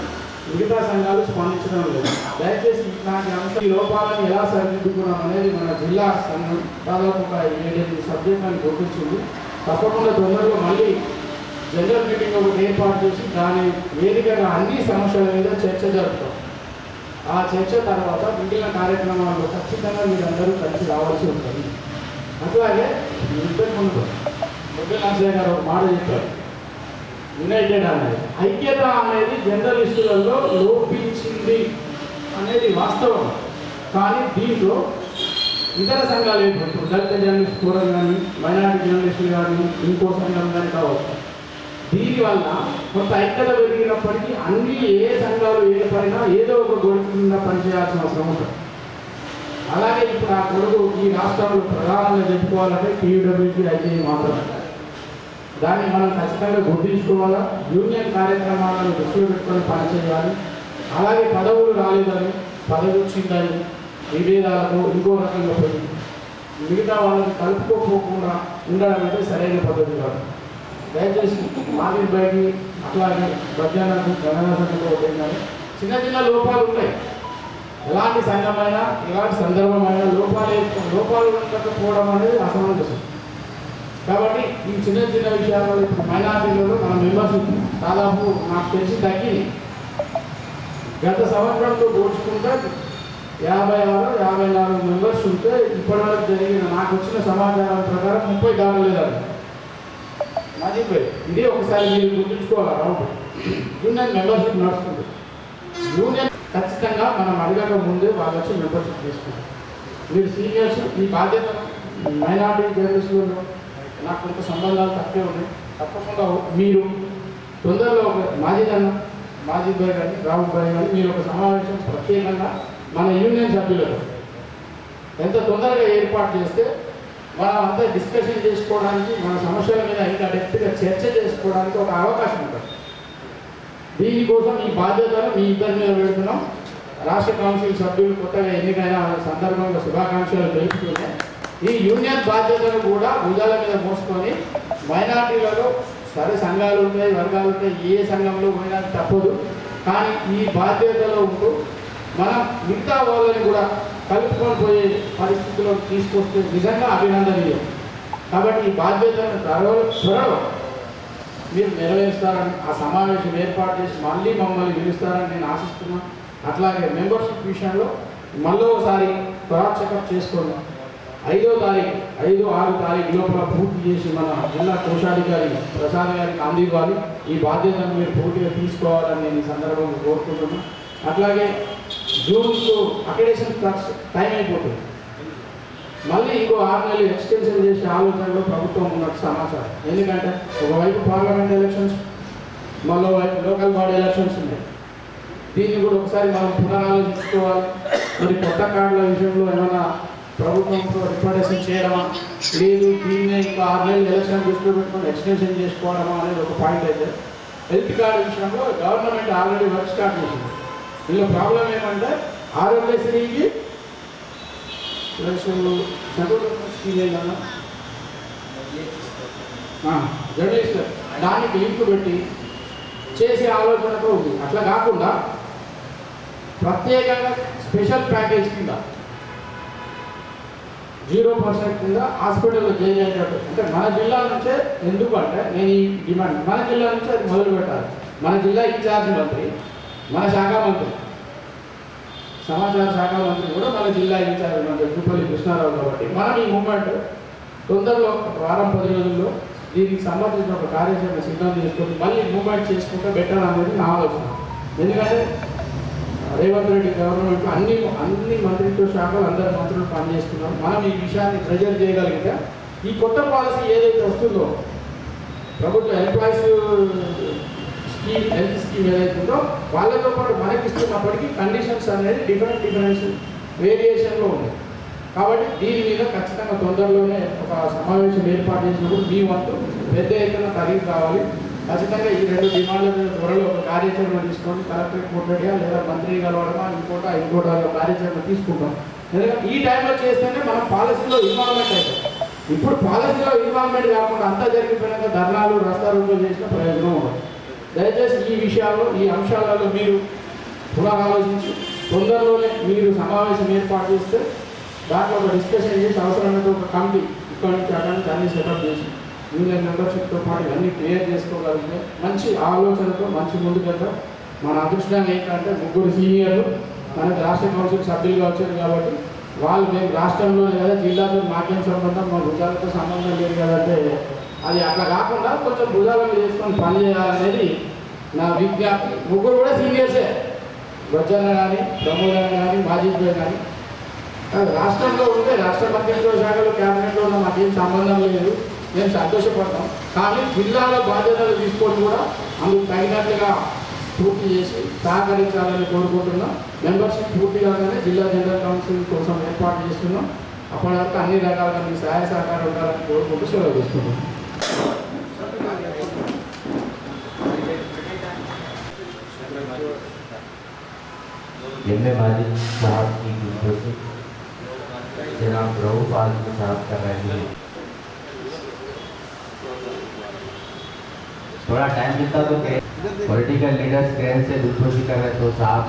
మిగతా సంఘాలు స్పందించడం లేదు. దయచేసి ఇట్లాంటి అంశం ఈ లోపాలను ఎలా సరిదిద్దుకున్నాం అనేది మన జిల్లా సంఘం దాదాపు ఒక 7-8 సబ్జెక్టులను గుర్తించింది. తప్పకుండా తొందరగా మళ్ళీ జనరల్ మీటింగ్ ఒకటి ఏర్పాటు చేసి దాని వేదికగా అన్ని సమస్యల మీద చర్చ జరుపుతాం. ఆ చర్చ తర్వాత మిగిలిన కార్యక్రమాల్లో ఖచ్చితంగా మీరందరూ కలిసి రావాల్సి ఉంటుంది. అట్లాగే ఇంతకుముందు గొర్రెల నరసయ్య గారు ఒక మాట చెప్పారు, యునైటెడ్ అనేది ఐక్యత అనేది జర్నలిస్టులలో లోపించింది అనేది వాస్తవం. కానీ దీంట్లో ఇతర సంఘాలు ఏంటంటే దళిత జర్నలిస్ట్ ఫోరం కానీ మైనారిటీ జర్నలిస్టులు కానీ ఇంకో సంఘం కానీ కావచ్చు. దీనివల్ల కొంత ఐక్యత పెరిగినప్పటికీ అన్ని ఏ సంఘాలు ఏర్పడినా ఏదో ఒక గొడుగు కింద పనిచేయాల్సిన అవసరం ఉంటుంది. అలాగే ఇప్పుడు ఆ గొడుగు ఈ రాష్ట్రంలో ప్రధానంగా చెప్పుకోవాలంటే టీయూడబ్ల్యూసీ అయితే మాత్రమే. దాన్ని మనం ఖచ్చితంగా గుర్తించుకోవాలా. యూనియన్ కార్యక్రమాలను దృష్టిలో పెట్టుకొని పనిచేయాలి. అలాగే పదవులు రాలేదని పదవి వచ్చిందని విభేదాలకు ఇంకో రకంగా పోయి మిగతా వాళ్ళని కలుపుకోకుండా ఉండడం అంటే సరైన పద్ధతి కాదు. దయచేసి మాదిరి బయటి అట్లాగే మధ్యాహ్నం గణనాథంలో కానీ చిన్న చిన్న లోపాలు ఉంటాయి. ఎలాంటి సంఘమైనా ఎలాంటి సందర్భమైనా లోపాలు ఉండకపోవడం అనేది అసమంజసం. కాబట్టి ఈ చిన్న చిన్న విషయాల్లో ఇప్పుడు మైనారిటీలలో మన మెంబర్స్ దాదాపు నాకు తెలిసి తగ్గింది. గత సంవత్సరంతో పోల్చుకుంటే 56-54 మెంబర్స్ ఉంటే ఇప్పటివరకు జరిగిన నాకు వచ్చిన సమాచారం ప్రకారం 30 దాటలేదండి. మాజీపై ఇది ఒకసారి మీరు గుర్తుంచుకోవాలి. రౌండ్ యూనియన్ మెంబర్షిప్ నడుస్తుంది. యూనియన్ ఖచ్చితంగా మనం అడగక ముందే వాళ్ళు వచ్చి మెంబర్షిప్ తీసుకుంటారు. మీరు సీనియర్స్ ఈ బాధ్యత మైనారిటీ జర్నలిస్టులలో నాకు కొంత సంబంధాలు తక్కువే ఉన్నాయి. తప్పకుండా మీరు తొందరలో ఒక మాజీ భాయ్ కానీ రావు భాయ్ కానీ మీరు ఒక సమావేశం ప్రత్యేకంగా మన యూనియన్ సభ్యులకు ఎంత తొందరగా ఏర్పాటు చేస్తే మనం అంతా డిస్కషన్ చేసుకోవడానికి మన సమస్యల మీద ఇంకా డెప్త్గా చర్చ చేసుకోవడానికి ఒక అవకాశం ఉంటుంది. దీనికోసం ఈ బాధ్యతను మీ ఇద్దరి మీద పెడుతున్నాం. రాష్ట్ర కౌన్సిల్ సభ్యులు కొత్తగా ఎన్నికైన సందర్భంగా శుభాకాంక్షలు తెలుపుతూనే ఈ యూనియన్ బాధ్యతను కూడా భుజాల మీద మోసుకొని మైనార్టీలలో సరే సంఘాలు ఉంటాయి, వర్గాలు ఉంటాయి, ఏ సంఘంలో పోయినా తప్పదు. కానీ ఈ బాధ్యతలో ఉంటూ మనం మిగతా వాళ్ళని కూడా కలుపుకొని పోయే పరిస్థితుల్లో తీసుకొస్తే నిజంగా అభినందనీయం. కాబట్టి ఈ బాధ్యతను త్వరలో మీరు నెరవేరుస్తారని ఆ సమావేశం ఏర్పాటు చేసి మళ్ళీ మమ్మల్ని పిలుస్తారని నేను ఆశిస్తున్నాను. అట్లాగే మెంబర్షిప్ విషయంలో మళ్ళీ ఒకసారి క్రాస్ చెకప్ చేసుకోండి. 5వ తారీఖు 5-6 తారీఖు లోపల పూర్తి చేసి మన జిల్లా కోశాధికారి ప్రసాద్ గారికి అందివ్వాలి. ఈ బాధ్యతను మీరు పూర్తిగా తీసుకోవాలని నేను ఈ సందర్భంగా కోరుకుంటున్నాను. అట్లాగే జూన్కు అక్రెడిటేషన్ టైం అయిపోతుంది. మళ్ళీ ఇంకో 6 నెలలు ఎక్స్టెన్షన్ చేసే ఆలోచనలో ప్రభుత్వం ఉన్నట్టు సమాచారం. ఎందుకంటే ఒకవైపు పార్లమెంట్ ఎలక్షన్స్, మరో వైపు లోకల్ బాడీ ఎలక్షన్స్ ఉన్నాయి. దీన్ని కూడా ఒకసారి మనం పునరాలోచించుకోవాలి. మరి కొత్త కార్డుల విషయంలో ఏమైనా ప్రభుత్వంతో రిప్రజెంటేషన్ చేయడమా, లేదు దీన్ని ఇంకా 6 నెలలు ఎలక్షన్ దృష్టిలో పెట్టుకొని ఎక్స్టెన్షన్ చేసుకోవడమా అనేది ఒక పాయింట్ అయితే. హెల్త్ కార్డు విషయంలో గవర్నమెంట్ ఆల్రెడీ వర్క్ స్టార్ట్ చేసింది. దీనిలో ప్రాబ్లం ఏమంటే ఆరోగ్యశ్రీకి స్కీమ్ ఏంటన్నా జర్నలిస్ట్ దానికి లింక్ పెట్టి చేసే ఆలోచనతో ఉంది. అట్లా కాకుండా ప్రత్యేకంగా స్పెషల్ ప్యాకేజ్ కింద 0% కింద హాస్పిటల్లో జాయిన్ అయ్యేటట్టు. అంటే మన జిల్లా నుంచే, ఎందుకు అంటే నేను ఈ డిమాండ్ మన జిల్లా నుంచే అది మొదలు పెట్టాలి. మన జిల్లా ఇన్ఛార్జ్ మంత్రి, మన శాఖ మంత్రి, సమాచార శాఖ మంత్రి కూడా మన జిల్లా ఇన్ఛార్జ్ మంత్రి జూపల్లి కృష్ణారావు. కాబట్టి మనం ఈ మూమెంట్ తొందరలో వారం 10 రోజుల్లో దీనికి సంబంధించిన ఒక కార్యాచరణ సిద్ధం చేసుకొని మళ్ళీ మూమెంట్ చేసుకుంటే బెటర్ అనేది నా ఆలోచన. ఎందుకంటే రేవంత్ రెడ్డి గవర్నమెంట్ అన్ని మంత్రిత్వ శాఖలు అందరు మంత్రులు పనిచేస్తున్నారు. మనం ఈ విషయాన్ని ప్రెజర్ చేయగలిగితే ఈ కొత్త పాలసీ ఏదైతే వస్తుందో, ప్రభుత్వ ఎంప్లాయీస్ స్కీమ్, హెల్త్ స్కీమ్ ఏదైతే ఉందో వాళ్ళతో పాటు మనకి ఇస్తున్నప్పటికీ కండిషన్స్ అనేది డిఫరెన్స్ వేరియేషన్లో ఉంది. కాబట్టి దీని మీద ఖచ్చితంగా తొందరలోనే ఒక సమావేశం ఏర్పాటు చేసినప్పుడు మీ వంతు పెద్ద ఎత్తున తరిగి కావాలి. ఖచ్చితంగా ఈ 2 డిమాండ్ల మీద త్వరలో ఒక కార్యాచరణ తీసుకొని కలెక్టరేట్ కోటడియా లేదా మంత్రి కలవడమా ఇంకోట కార్యాచరణ తీసుకుంటాం. ఎందుకంటే ఈ టైంలో చేస్తేనే మనం పాలసీలో ఇన్వాల్వ్మెంట్ అవుతాం. ఇప్పుడు పాలసీలో ఇన్వాల్వ్మెంట్ కాకుండా అంతా జరిగిపోయినాక ధర్నాలు రస్తారోకలు చేసిన ప్రయోజనం ఉండదు. దయచేసి ఈ విషయాల్లో, ఈ అంశాలలో మీరు పునరాలోచించి తొందరలోనే మీరు సమావేశం ఏర్పాటు చేస్తే దాంట్లో ఒక డిస్కషన్ చేసి అవసరమైతే ఒక కమిటీ ఇక్కడ నుంచి అక్కడ నుంచి అన్ని సెటప్ చేసి యూనియన్ మెంబర్షిప్తో పాటు అన్నీ క్లియర్ చేసుకోగలిగితే మంచి ఆలోచనతో మంచి ముందుకెళ్తాం. మన అదృష్టం ఏంటంటే 3 సీనియర్లు మనకు రాష్ట్ర కౌన్సిల్ సభ్యులుగా వచ్చారు. కాబట్టి వాళ్ళు మేము రాష్ట్రంలోనే కదా, జిల్లాతో మాకేం సంబంధం, మా భుజాలతో సంబంధం లేదు కదంటే అది అట్లా కాకుండా కొంచెం భుజాలను చేసుకొని పనిచేయాలనేది నా విజ్ఞప్తి. 3 కూడా సీనియర్సే, బొజ్జన్న కానీ, ప్రమోదన్న కానీ, మాజీపీ కానీ. రాష్ట్రంలో ఉంటే రాష్ట్ర మంత్రిత్వ శాఖలో క్యాబినెట్లో ఉన్న మాకేం సంబంధం లేదు, మేము సంతోషపడతాం. కానీ జిల్లాలో బాధ్యతలు తీసుకొని కూడా అందుకు తగినట్లుగా పూర్తి చేసి సహకరించాలని కోరుకుంటున్నాం. మెంబర్షిప్ పూర్తి కాగానే జిల్లా జనరల్ కౌన్సిల్ కోసం ఏర్పాటు చేస్తున్నాం. అప్పటి వరకు అన్ని రకాలుగా మీ సహాయ సహకారం ఉండాలని కోరుకుంటూ సెలవు తీసుకుంటున్నాం. एम.ए. माजिद साहब की गुलबर्ग जनाब रऊफ आलमी साहब कर रहे हैं। थोड़ा टाइम मिलता तो पॉलिटिकल लीडर्स क्रेन से गुलबर्ग कर रहे तो साहब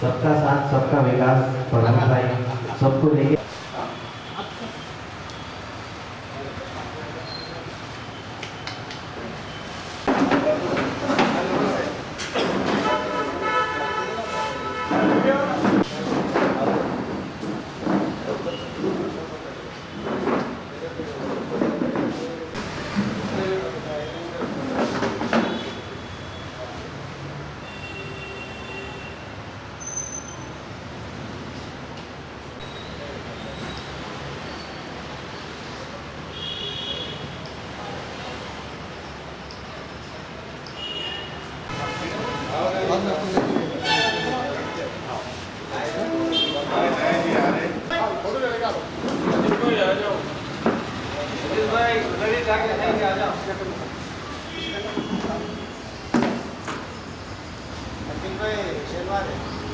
सबका साथ सबका विकास, सबको लेके